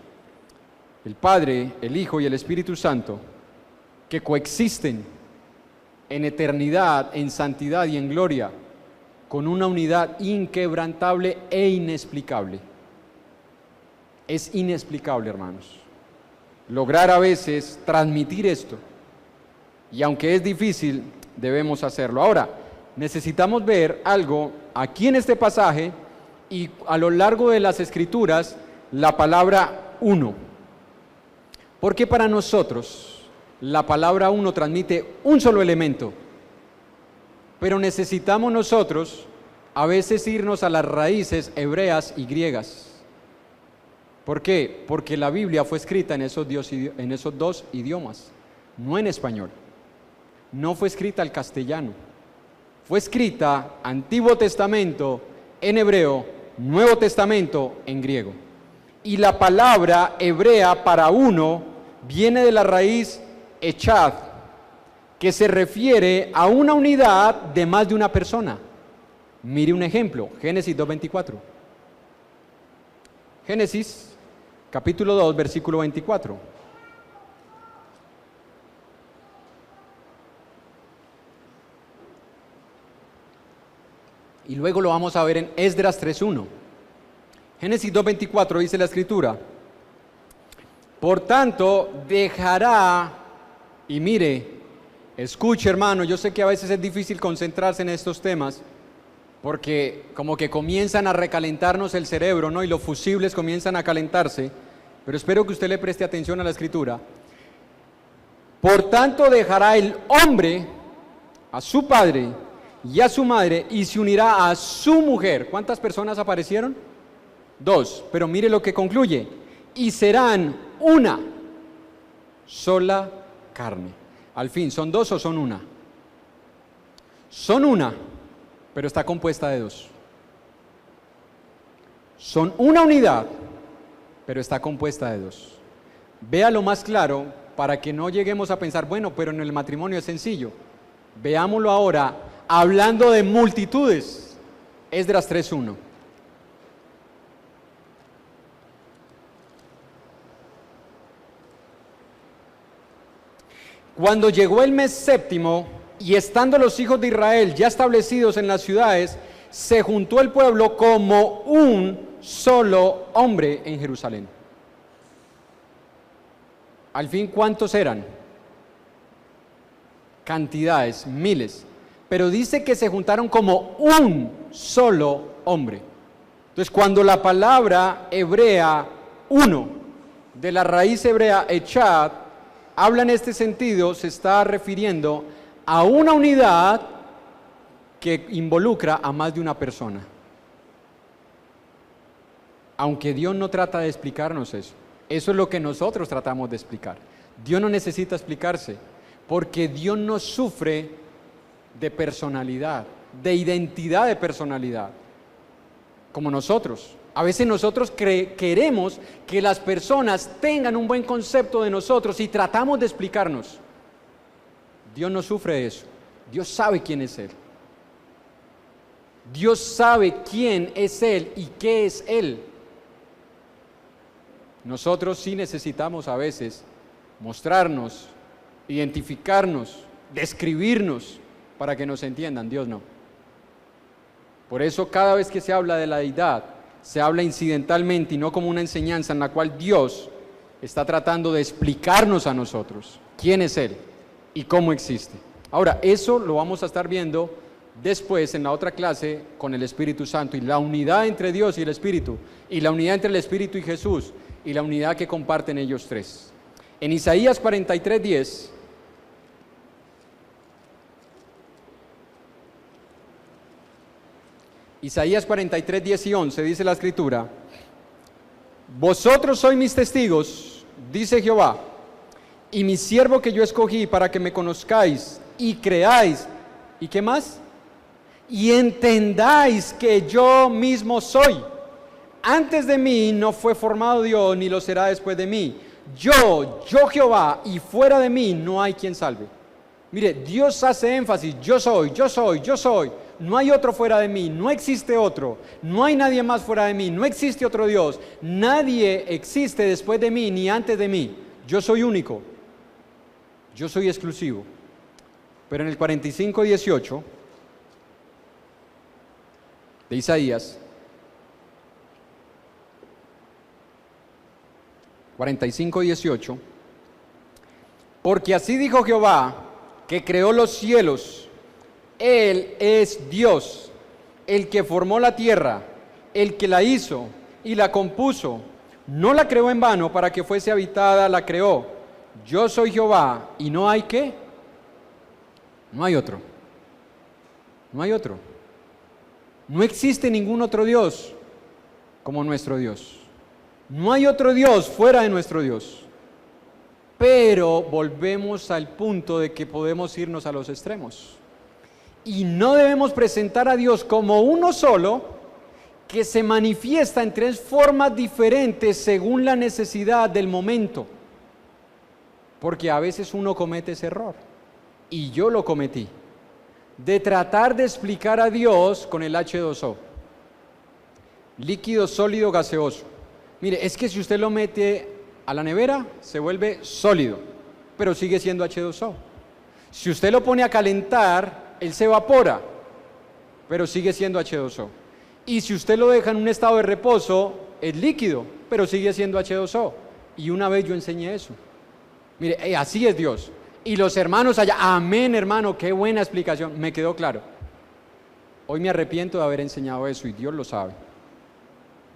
el Padre, el Hijo y el Espíritu Santo, que coexisten en eternidad, en santidad y en gloria, con una unidad inquebrantable e inexplicable. Es inexplicable, hermanos, lograr a veces transmitir esto, y aunque es difícil, debemos hacerlo. Ahora, necesitamos ver algo aquí en este pasaje y a lo largo de las Escrituras, la palabra uno. Porque para nosotros la palabra uno transmite un solo elemento, pero necesitamos nosotros a veces irnos a las raíces hebreas y griegas. ¿Por qué? Porque la Biblia fue escrita en esos 2 idiomas, no en español. No fue escrita al castellano, fue escrita Antiguo Testamento en hebreo, Nuevo Testamento en griego. Y la palabra hebrea para uno viene de la raíz echad, que se refiere a una unidad de más de una persona. Mire un ejemplo, Génesis 2:24. Génesis capítulo 2, versículo 24. Y luego lo vamos a ver en Esdras 3:1. Génesis 2:24 dice la Escritura: por tanto dejará, y mire, escuche hermano, yo sé que a veces es difícil concentrarse en estos temas, porque como que comienzan a recalentarnos el cerebro, ¿no? Y los fusibles comienzan a calentarse, pero espero que usted le preste atención a la Escritura. Por tanto dejará el hombre a su padre y a su madre, y se unirá a su mujer. ¿Cuántas personas aparecieron? 2, pero mire lo que concluye: y serán una sola carne. Al fin, ¿son 2 o son una? Son una, pero está compuesta de 2. Son una unidad, pero está compuesta de 2. Véalo más claro para que no lleguemos a pensar, bueno, pero en el matrimonio es sencillo. Veámoslo ahora hablando de multitudes. Esdras 3:1. Cuando llegó el mes séptimo, y estando los hijos de Israel ya establecidos en las ciudades, se juntó el pueblo como un solo hombre en Jerusalén. Al fin, ¿cuántos eran? Cantidades, miles. Pero dice que se juntaron como un solo hombre. Entonces, cuando la palabra hebrea uno de la raíz hebrea echad, habla en este sentido, se está refiriendo a una unidad que involucra a más de una persona. Aunque Dios no trata de explicarnos eso. Eso es lo que nosotros tratamos de explicar. Dios no necesita explicarse, porque Dios no sufre de personalidad, de identidad de personalidad, como nosotros. A veces nosotros queremos que las personas tengan un buen concepto de nosotros y tratamos de explicarnos. Dios no sufre de eso. Dios sabe quién es Él. Dios sabe quién es Él y qué es Él. Nosotros sí necesitamos a veces mostrarnos, identificarnos, describirnos para que nos entiendan. Dios no. Por eso cada vez que se habla de la deidad, se habla incidentalmente y no como una enseñanza en la cual Dios está tratando de explicarnos a nosotros quién es Él y cómo existe. Ahora, eso lo vamos a estar viendo después en la otra clase con el Espíritu Santo y la unidad entre Dios y el Espíritu, y la unidad entre el Espíritu y Jesús, y la unidad que comparten ellos tres. En Isaías 43:10, Isaías 43:10 y 11 dice la Escritura: vosotros sois mis testigos, dice Jehová, y mi siervo que yo escogí para que me conozcáis y creáis, ¿y qué más? Y entendáis que yo mismo soy. Antes de mí no fue formado Dios, ni lo será después de mí. Yo Jehová, y fuera de mí no hay quien salve. Mire, Dios hace énfasis: yo soy, yo soy, yo soy. No hay otro fuera de mí, no existe otro. No hay nadie más fuera de mí, no existe otro Dios. Nadie existe después de mí, ni antes de mí. Yo soy único. Yo soy exclusivo. Pero en el 45:18 de Isaías, 45:18, porque así dijo Jehová, que creó los cielos, Él es Dios, el que formó la tierra, el que la hizo y la compuso. No la creó en vano para que fuese habitada, la creó. Yo soy Jehová y no hay ¿qué? No hay otro. No hay otro. No existe ningún otro Dios como nuestro Dios. No hay otro Dios fuera de nuestro Dios. Pero volvemos al punto de que podemos irnos a los extremos. Y no debemos presentar a Dios como uno solo, que se manifiesta en tres formas diferentes según la necesidad del momento. Porque a veces uno comete ese error. Y yo lo cometí. De tratar de explicar a Dios con el H2O. Líquido, sólido, gaseoso. Mire, es que si usted lo mete a la nevera, se vuelve sólido, pero sigue siendo H2O. Si usted lo pone a calentar, él se evapora, pero sigue siendo H2O. Y si usted lo deja en un estado de reposo, es líquido, pero sigue siendo H2O. Y una vez yo enseñé eso. Mire, así es Dios. Y los hermanos allá, amén hermano, qué buena explicación, me quedó claro. Hoy me arrepiento de haber enseñado eso y Dios lo sabe.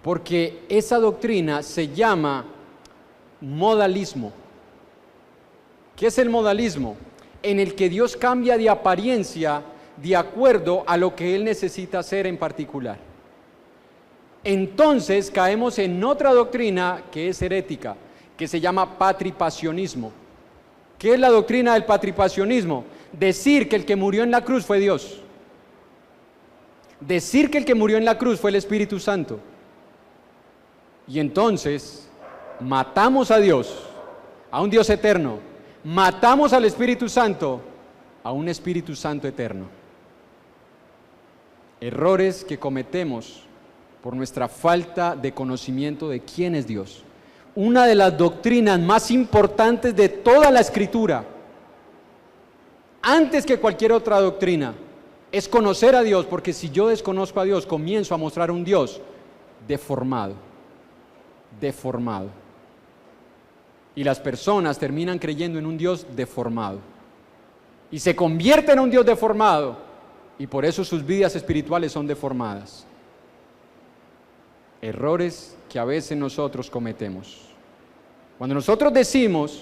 Porque esa doctrina se llama modalismo. ¿Qué es el modalismo? En el que Dios cambia de apariencia de acuerdo a lo que Él necesita hacer en particular. Entonces caemos en otra doctrina que es herética, que se llama patripacionismo. ¿Qué es la doctrina del patripacionismo? Decir que el que murió en la cruz fue Dios. Decir que el que murió en la cruz fue el Espíritu Santo. Y entonces matamos a Dios, a un Dios eterno. Matamos al Espíritu Santo, a un Espíritu Santo eterno. Errores que cometemos por nuestra falta de conocimiento de quién es Dios. Una de las doctrinas más importantes de toda la Escritura, antes que cualquier otra doctrina, es conocer a Dios, porque si yo desconozco a Dios, comienzo a mostrar un Dios deformado. Y las personas terminan creyendo en un Dios deformado. Y se convierten en un Dios deformado, y por eso sus vidas espirituales son deformadas. Errores que a veces nosotros cometemos. Cuando nosotros decimos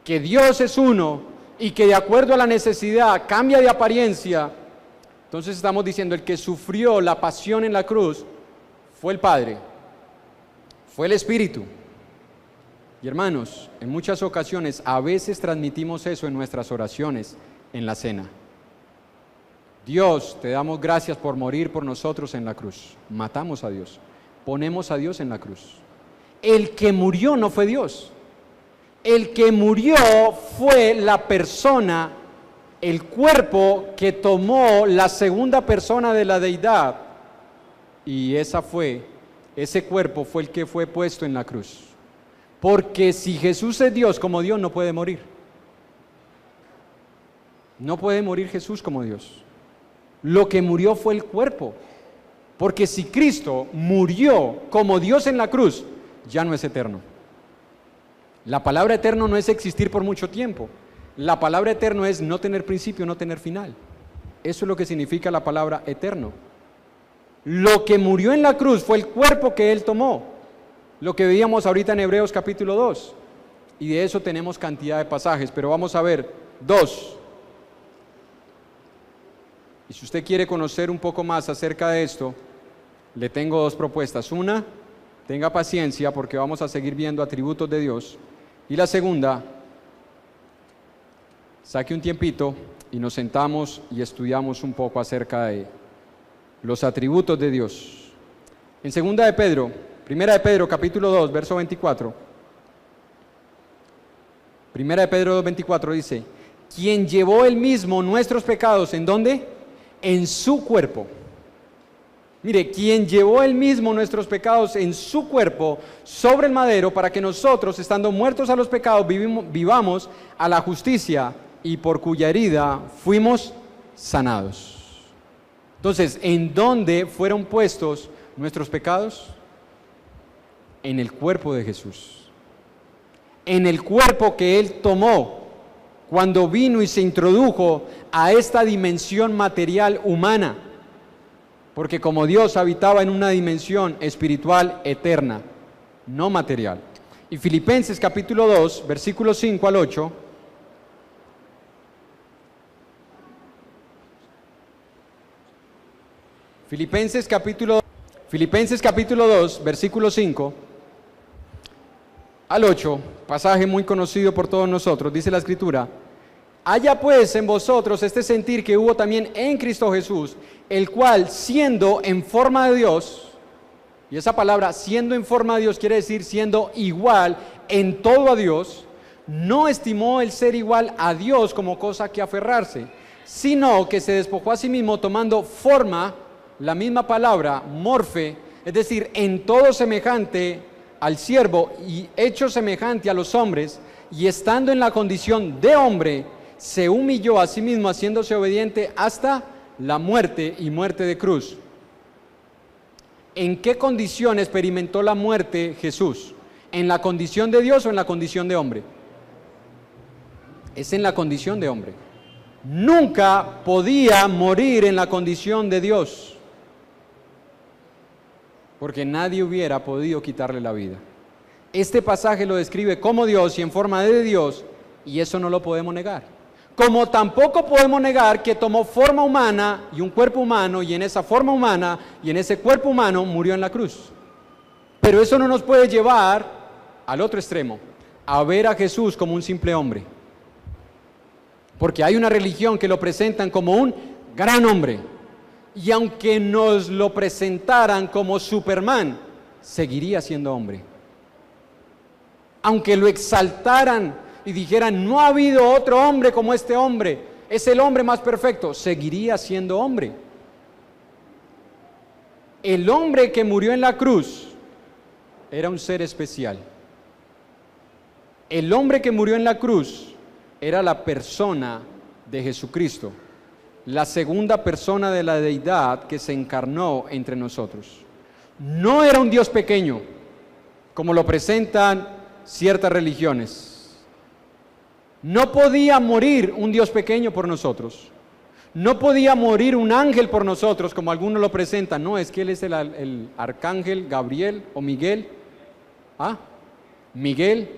que Dios es uno y que de acuerdo a la necesidad cambia de apariencia, entonces estamos diciendo el que sufrió la pasión en la cruz fue el Padre, fue el Espíritu. Y hermanos, en muchas ocasiones a veces transmitimos eso en nuestras oraciones en la cena. Dios, te damos gracias por morir por nosotros en la cruz. Matamos a Dios, ponemos a Dios en la cruz. El que murió no fue Dios. El que murió fue la persona, el cuerpo que tomó la segunda persona de la deidad. Y ese cuerpo fue el que fue puesto en la cruz. Porque si Jesús es Dios como Dios, no puede morir. No puede morir Jesús como Dios. Lo que murió fue el cuerpo. Porque si Cristo murió como Dios en la cruz, ya no es eterno. La palabra eterno no es existir por mucho tiempo. La palabra eterno es no tener principio, no tener final. Eso es lo que significa la palabra eterno. Lo que murió en la cruz fue el cuerpo que Él tomó. Lo que veíamos ahorita en Hebreos capítulo 2. Y de eso tenemos cantidad de pasajes, pero vamos a ver dos. Y si usted quiere conocer un poco más acerca de esto, le tengo dos propuestas. Una, tenga paciencia porque vamos a seguir viendo atributos de Dios. Y la segunda, saque un tiempito y nos sentamos y estudiamos un poco acerca de los atributos de Dios. En Primera de Pedro capítulo 2, verso 24. Primera de Pedro 2, 24 dice, quien llevó él mismo nuestros pecados, ¿en dónde? En su cuerpo. Mire, quien llevó él mismo nuestros pecados en su cuerpo sobre el madero para que nosotros, estando muertos a los pecados, vivamos a la justicia y por cuya herida fuimos sanados. Entonces, ¿en dónde fueron puestos nuestros pecados? En el cuerpo de Jesús. En el cuerpo que Él tomó cuando vino y se introdujo a esta dimensión material humana. Porque como Dios habitaba en una dimensión espiritual eterna, no material. Y Filipenses capítulo 2, versículos 5 al 8. Filipenses capítulo 2, versículo 5 al 8, pasaje muy conocido por todos nosotros, dice la Escritura: haya pues en vosotros este sentir que hubo también en Cristo Jesús, el cual siendo en forma de Dios, y esa palabra siendo en forma de Dios quiere decir siendo igual en todo a Dios, no estimó el ser igual a Dios como cosa que aferrarse, sino que se despojó a sí mismo tomando forma, la misma palabra, morfe, es decir, en todo semejante al siervo y hecho semejante a los hombres, y estando en la condición de hombre, se humilló a sí mismo, haciéndose obediente hasta la muerte y muerte de cruz. ¿En qué condición experimentó la muerte Jesús? ¿En la condición de Dios o en la condición de hombre? Es en la condición de hombre. Nunca podía morir en la condición de Dios, porque nadie hubiera podido quitarle la vida. Este pasaje lo describe como Dios y en forma de Dios, y eso no lo podemos negar. Como tampoco podemos negar que tomó forma humana y un cuerpo humano, y en esa forma humana y en ese cuerpo humano murió en la cruz. Pero eso no nos puede llevar al otro extremo, a ver a Jesús como un simple hombre. Porque hay una religión que lo presentan como un gran hombre. Y aunque nos lo presentaran como Superman, seguiría siendo hombre. Aunque lo exaltaran y dijeran, no ha habido otro hombre como este hombre, es el hombre más perfecto, seguiría siendo hombre. El hombre que murió en la cruz era un ser especial. El hombre que murió en la cruz era la persona de Jesucristo, la segunda persona de la deidad que se encarnó entre nosotros. No era un Dios pequeño, como lo presentan ciertas religiones. No podía morir un Dios pequeño por nosotros. No podía morir un ángel por nosotros, como algunos lo presentan. No, es que Él es el arcángel Gabriel o Miguel. Miguel,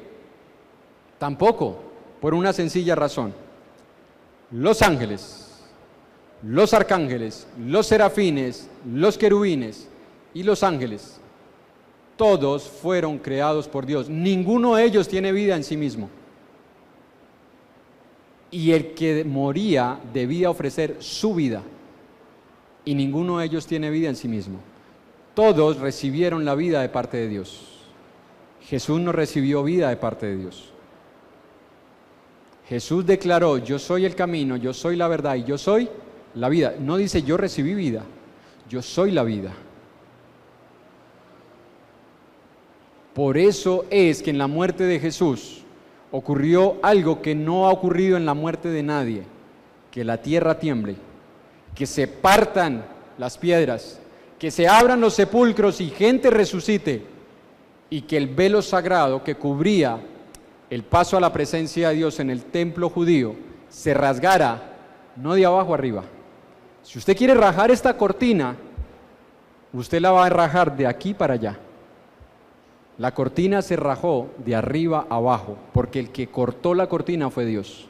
Tampoco, por una sencilla razón. Los ángeles, los arcángeles, los serafines, los querubines y los ángeles, todos fueron creados por Dios. Ninguno de ellos tiene vida en sí mismo. Y el que moría debía ofrecer su vida. Y ninguno de ellos tiene vida en sí mismo. Todos recibieron la vida de parte de Dios. Jesús no recibió vida de parte de Dios. Jesús declaró: yo soy el camino, yo soy la verdad y yo soy la vida. No dice yo recibí vida, yo soy la vida. Por eso es que en la muerte de Jesús ocurrió algo que no ha ocurrido en la muerte de nadie: que la tierra tiemble, que se partan las piedras, que se abran los sepulcros y gente resucite, y que el velo sagrado que cubría el paso a la presencia de Dios en el templo judío se rasgara, no de abajo arriba. Si usted quiere rajar esta cortina, usted la va a rajar de aquí para allá. La cortina se rajó de arriba a abajo, porque el que cortó la cortina fue Dios,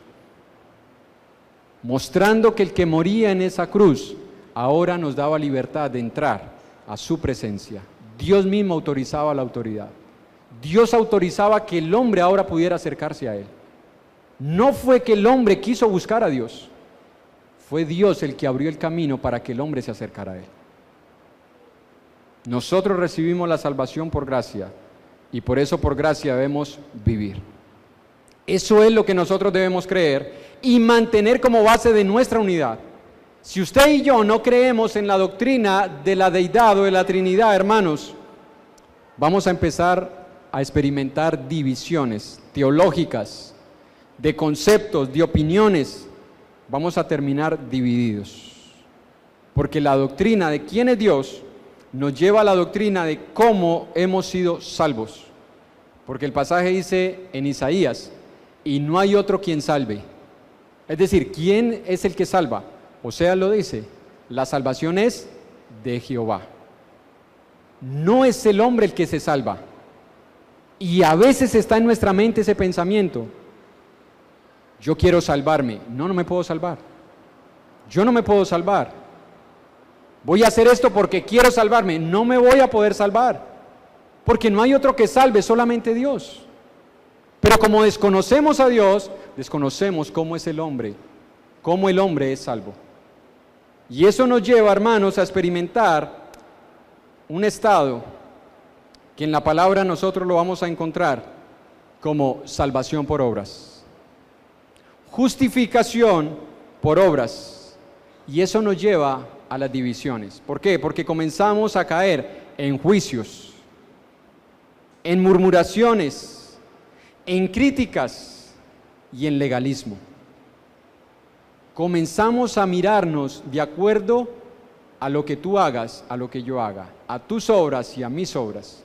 mostrando que el que moría en esa cruz ahora nos daba libertad de entrar a su presencia. Dios mismo autorizaba la autoridad. Dios autorizaba que el hombre ahora pudiera acercarse a Él. No fue que el hombre quiso buscar a Dios, fue Dios el que abrió el camino para que el hombre se acercara a Él. Nosotros recibimos la salvación por gracia, y por eso por gracia debemos vivir. Eso es lo que nosotros debemos creer y mantener como base de nuestra unidad. Si usted y yo no creemos en la doctrina de la deidad o de la Trinidad, hermanos, vamos a empezar a experimentar divisiones teológicas, de conceptos, de opiniones. Vamos a terminar divididos, porque la doctrina de quién es Dios nos lleva a la doctrina de cómo hemos sido salvos, porque el pasaje dice en Isaías: y no hay otro quien salve. Es decir, ¿quién es el que salva? Oseas lo dice: la salvación es de Jehová. No es el hombre el que se salva. Y a veces está en nuestra mente ese pensamiento: yo quiero salvarme. No me puedo salvar. Yo no me puedo salvar. Voy a hacer esto porque quiero salvarme. No me voy a poder salvar, porque no hay otro que salve, solamente Dios. Pero como desconocemos a Dios, desconocemos cómo es el hombre, cómo el hombre es salvo. Y eso nos lleva, hermanos, a experimentar un estado que en la palabra nosotros lo vamos a encontrar como salvación por obras, justificación por obras, y eso nos lleva a las divisiones. ¿Por qué? Porque comenzamos a caer en juicios, en murmuraciones, en críticas y en legalismo. Comenzamos a mirarnos de acuerdo a lo que tú hagas, a lo que yo haga, a tus obras y a mis obras.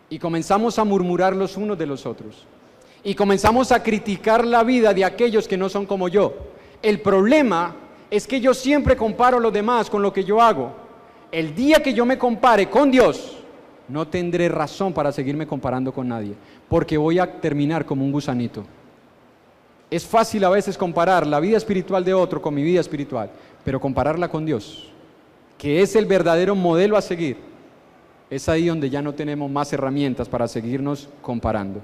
Y comenzamos a murmurar los unos de los otros. Y comenzamos a criticar la vida de aquellos que no son como yo. El problema es que yo siempre comparo a los demás con lo que yo hago. El día que yo me compare con Dios, no tendré razón para seguirme comparando con nadie, porque voy a terminar como un gusanito. Es fácil a veces comparar la vida espiritual de otro con mi vida espiritual, pero compararla con Dios, que es el verdadero modelo a seguir, es ahí donde ya no tenemos más herramientas para seguirnos comparando.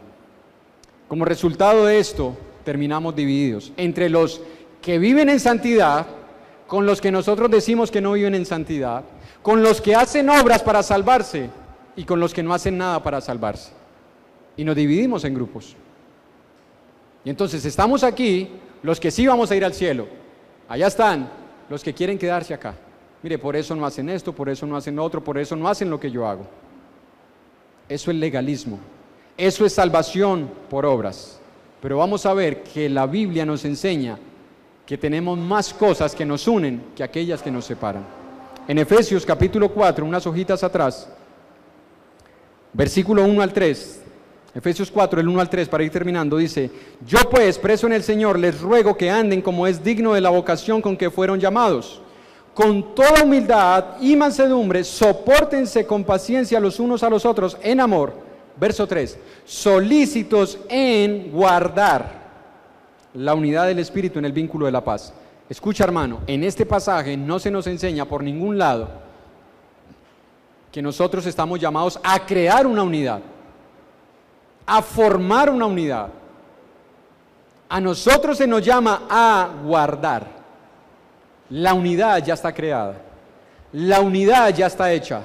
Como resultado de esto, terminamos divididos entre los que viven en santidad, con los que nosotros decimos que no viven en santidad, con los que hacen obras para salvarse y con los que no hacen nada para salvarse. Y nos dividimos en grupos. Y entonces estamos aquí los que sí vamos a ir al cielo. Allá están los que quieren quedarse acá. Mire, por eso no hacen esto, por eso no hacen lo otro, por eso no hacen lo que yo hago. Eso es legalismo. Eso es salvación por obras. Pero vamos a ver que la Biblia nos enseña que tenemos más cosas que nos unen que aquellas que nos separan. En Efesios capítulo 4, unas hojitas atrás, versículo 1 al 3, Efesios 4, el 1 al 3, para ir terminando, dice: yo pues, preso en el Señor, les ruego que anden como es digno de la vocación con que fueron llamados, con toda humildad y mansedumbre, sopórtense con paciencia los unos a los otros en amor, Verso 3. Solícitos en guardar la unidad del Espíritu en el vínculo de la paz. Escucha, hermano, en este pasaje no se nos enseña por ningún lado que nosotros estamos llamados a crear una unidad, a formar una unidad. A nosotros se nos llama a guardar. La unidad ya está creada. La unidad ya está hecha.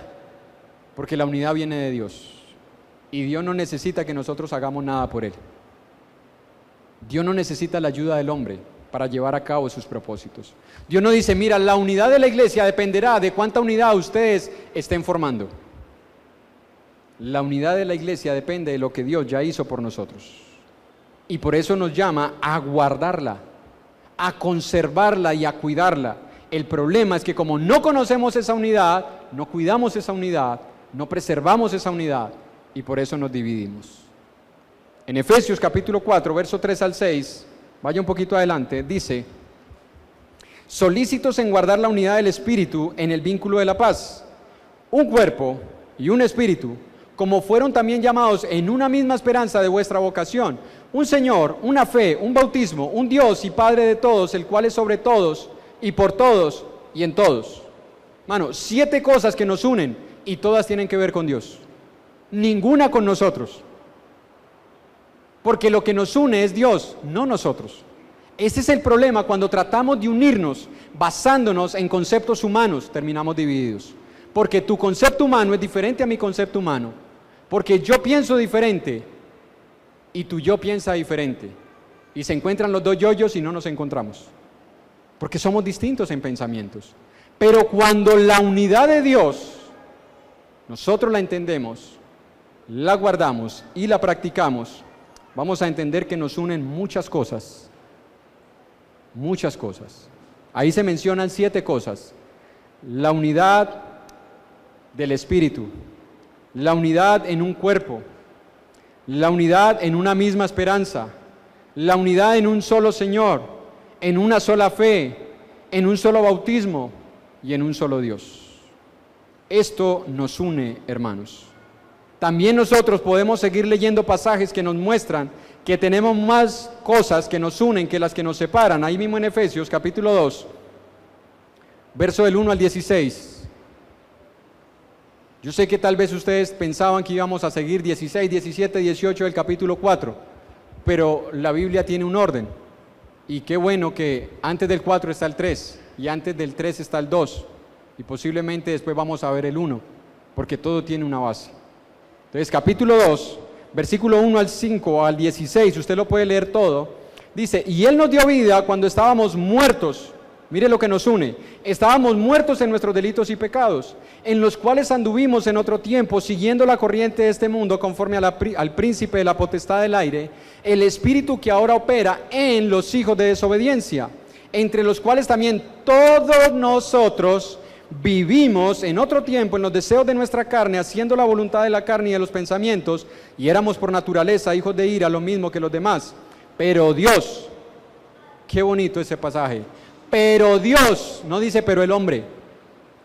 Porque la unidad viene de Dios. Y Dios no necesita que nosotros hagamos nada por Él. Dios no necesita la ayuda del hombre para llevar a cabo sus propósitos. Dios no dice, mira, la unidad de la iglesia dependerá de cuánta unidad ustedes estén formando. La unidad de la iglesia depende de lo que Dios ya hizo por nosotros. Y por eso nos llama a guardarla, a conservarla y a cuidarla. El problema es que como no conocemos esa unidad, no cuidamos esa unidad, no preservamos esa unidad y por eso nos dividimos. En Efesios capítulo 4, verso 3 al 6, vaya un poquito adelante, dice: solícitos en guardar la unidad del Espíritu en el vínculo de la paz, un cuerpo y un espíritu, como fueron también llamados en una misma esperanza de vuestra vocación, un Señor, una fe, un bautismo, un Dios y Padre de todos, el cual es sobre todos y por todos y en todos. Mano, 7 cosas que nos unen y todas tienen que ver con Dios, ninguna con nosotros, porque lo que nos une es Dios, no nosotros. Ese es el problema cuando tratamos de unirnos basándonos en conceptos humanos, terminamos divididos, porque tu concepto humano es diferente a mi concepto humano, porque yo pienso diferente y tu yo piensa diferente, y se encuentran los dos yoyos y no nos encontramos, porque somos distintos en pensamientos. Pero cuando la unidad de Dios nosotros la entendemos, la guardamos y la practicamos, vamos a entender que nos unen muchas cosas. Muchas cosas. Ahí se mencionan 7 cosas. La unidad del Espíritu, la unidad en un cuerpo, la unidad en una misma esperanza, la unidad en un solo Señor, en una sola fe, en un solo bautismo y en un solo Dios. Esto nos une, hermanos. También nosotros podemos seguir leyendo pasajes que nos muestran que tenemos más cosas que nos unen que las que nos separan. Ahí mismo en Efesios capítulo 2, verso del 1 al 16. Yo sé que tal vez ustedes pensaban que íbamos a seguir 16, 17, 18 del capítulo 4, pero la Biblia tiene un orden. Y qué bueno que antes del 4 está el 3 y antes del 3 está el 2 y posiblemente después vamos a ver el 1, porque todo tiene una base. Entonces, capítulo 2, versículo 1 al 5 al 16, usted lo puede leer todo, dice: y Él nos dio vida cuando estábamos muertos. Mire lo que nos une: estábamos muertos en nuestros delitos y pecados, en los cuales anduvimos en otro tiempo, siguiendo la corriente de este mundo, conforme al príncipe de la potestad del aire, el espíritu que ahora opera en los hijos de desobediencia, entre los cuales también todos nosotros vivimos en otro tiempo en los deseos de nuestra carne, haciendo la voluntad de la carne y de los pensamientos, y éramos por naturaleza hijos de ira, lo mismo que los demás. Pero Dios, qué bonito ese pasaje, pero Dios, no dice pero el hombre,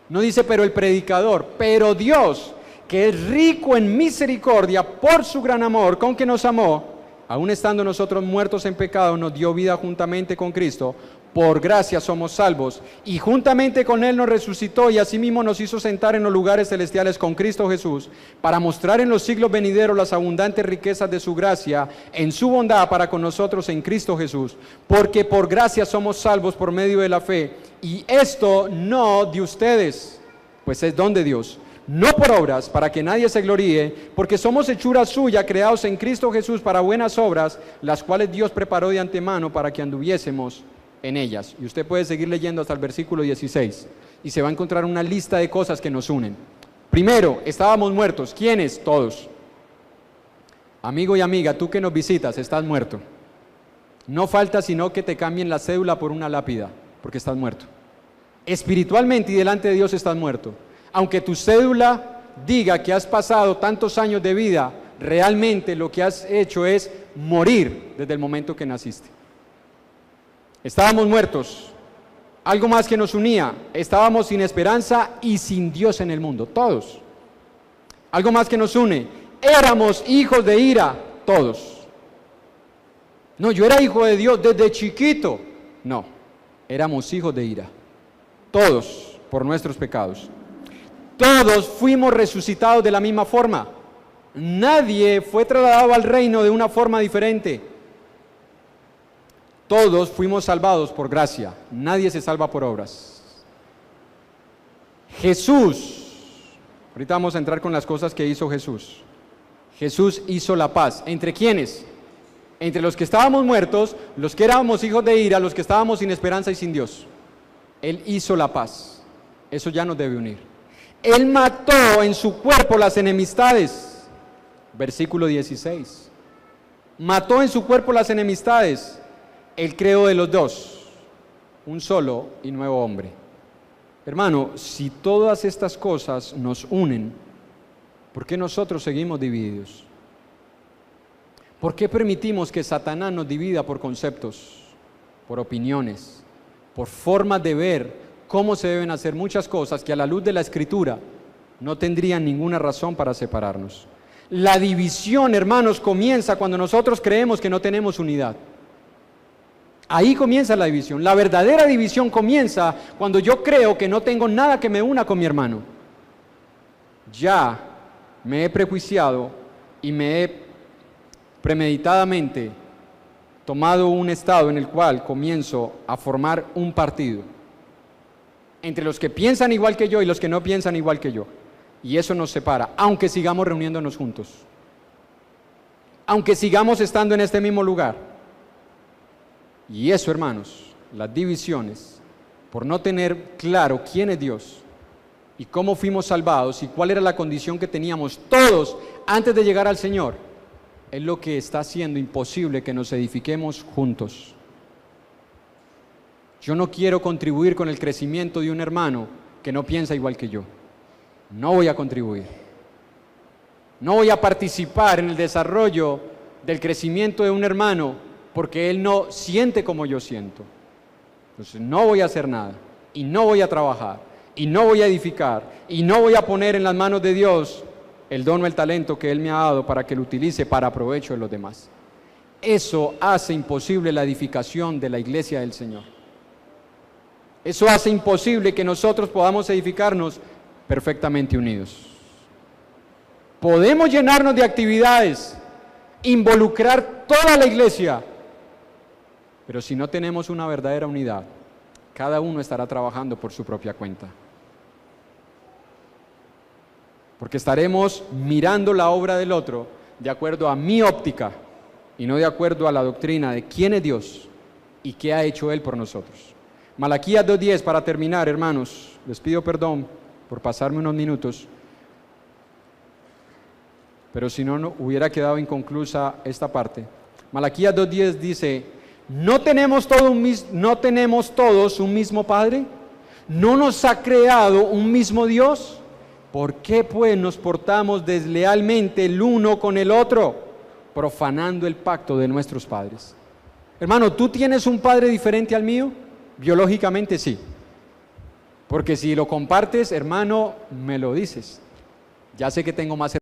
no dice pero el predicador, pero Dios, que es rico en misericordia por su gran amor con que nos amó, aun estando nosotros muertos en pecado, nos dio vida juntamente con Cristo. Por gracia somos salvos, y juntamente con Él nos resucitó y asimismo nos hizo sentar en los lugares celestiales con Cristo Jesús, para mostrar en los siglos venideros las abundantes riquezas de su gracia en su bondad para con nosotros en Cristo Jesús, porque por gracia somos salvos por medio de la fe, y esto no de ustedes, pues es don de Dios, no por obras, para que nadie se gloríe, porque somos hechura suya, creados en Cristo Jesús para buenas obras, las cuales Dios preparó de antemano para que anduviésemos en ellas. Y usted puede seguir leyendo hasta el versículo 16 y se va a encontrar una lista de cosas que nos unen. Primero, estábamos muertos. ¿Quiénes? Todos. Amigo y amiga, tú que nos visitas, estás muerto. No falta sino que te cambien la cédula por una lápida, porque estás muerto. Espiritualmente y delante de Dios estás muerto. Aunque tu cédula diga que has pasado tantos años de vida, realmente lo que has hecho es morir desde el momento que naciste. Estábamos muertos. Algo más que nos unía: estábamos sin esperanza y sin Dios en el mundo, todos. Algo más que nos une: Éramos hijos de ira, todos. No, yo era hijo de Dios desde chiquito. No, éramos hijos de ira, todos por nuestros pecados. Todos fuimos resucitados de la misma forma. Nadie fue trasladado al reino de una forma diferente. Todos fuimos salvados por gracia. Nadie se salva por obras. Jesús, ahorita vamos a entrar con las cosas que hizo Jesús. Jesús hizo la paz. ¿Entre quiénes? Entre los que estábamos muertos, los que éramos hijos de ira, los que estábamos sin esperanza y sin Dios. Él hizo la paz. Eso ya nos debe unir. Él mató en su cuerpo las enemistades. Versículo 16. Mató en su cuerpo las enemistades. Él creó de los dos un solo y nuevo hombre. Hermano, si todas estas cosas nos unen, ¿por qué nosotros seguimos divididos? ¿Por qué permitimos que Satanás nos divida por conceptos, por opiniones, por formas de ver cómo se deben hacer muchas cosas que a la luz de la Escritura no tendrían ninguna razón para separarnos? La división, hermanos, comienza cuando nosotros creemos que no tenemos unidad. Ahí comienza la división. La verdadera división comienza cuando yo creo que no tengo nada que me una con mi hermano. Ya me he prejuiciado y me he premeditadamente tomado un estado en el cual comienzo a formar un partido entre los que piensan igual que yo y los que no piensan igual que yo. Y eso nos separa, aunque sigamos reuniéndonos juntos, aunque sigamos estando en este mismo lugar. Y eso, hermanos, las divisiones, por no tener claro quién es Dios y cómo fuimos salvados y cuál era la condición que teníamos todos antes de llegar al Señor, es lo que está haciendo imposible que nos edifiquemos juntos. Yo no quiero contribuir con el crecimiento de un hermano que no piensa igual que yo. No voy a contribuir. No voy a participar en el desarrollo del crecimiento de un hermano porque él no siente como yo siento. Entonces no voy a hacer nada, y no voy a trabajar, y no voy a edificar, y no voy a poner en las manos de Dios el don o el talento que Él me ha dado para que lo utilice para provecho de los demás. Eso hace imposible la edificación de la iglesia del Señor. Eso hace imposible que nosotros podamos edificarnos perfectamente unidos. Podemos llenarnos de actividades, involucrar toda la iglesia, pero si no tenemos una verdadera unidad, cada uno estará trabajando por su propia cuenta. Porque estaremos mirando la obra del otro de acuerdo a mi óptica y no de acuerdo a la doctrina de quién es Dios y qué ha hecho Él por nosotros. Malaquías 2:10, para terminar, hermanos, les pido perdón por pasarme unos minutos, pero si no, no hubiera quedado inconclusa esta parte. Malaquías 2:10 dice: ¿No tenemos todos un mismo Padre? ¿No nos ha creado un mismo Dios? ¿Por qué pues nos portamos deslealmente el uno con el otro, profanando el pacto de nuestros padres? Hermano, ¿tú tienes un padre diferente al mío? Biológicamente sí. Porque si lo compartes, hermano, me lo dices. Ya sé que tengo más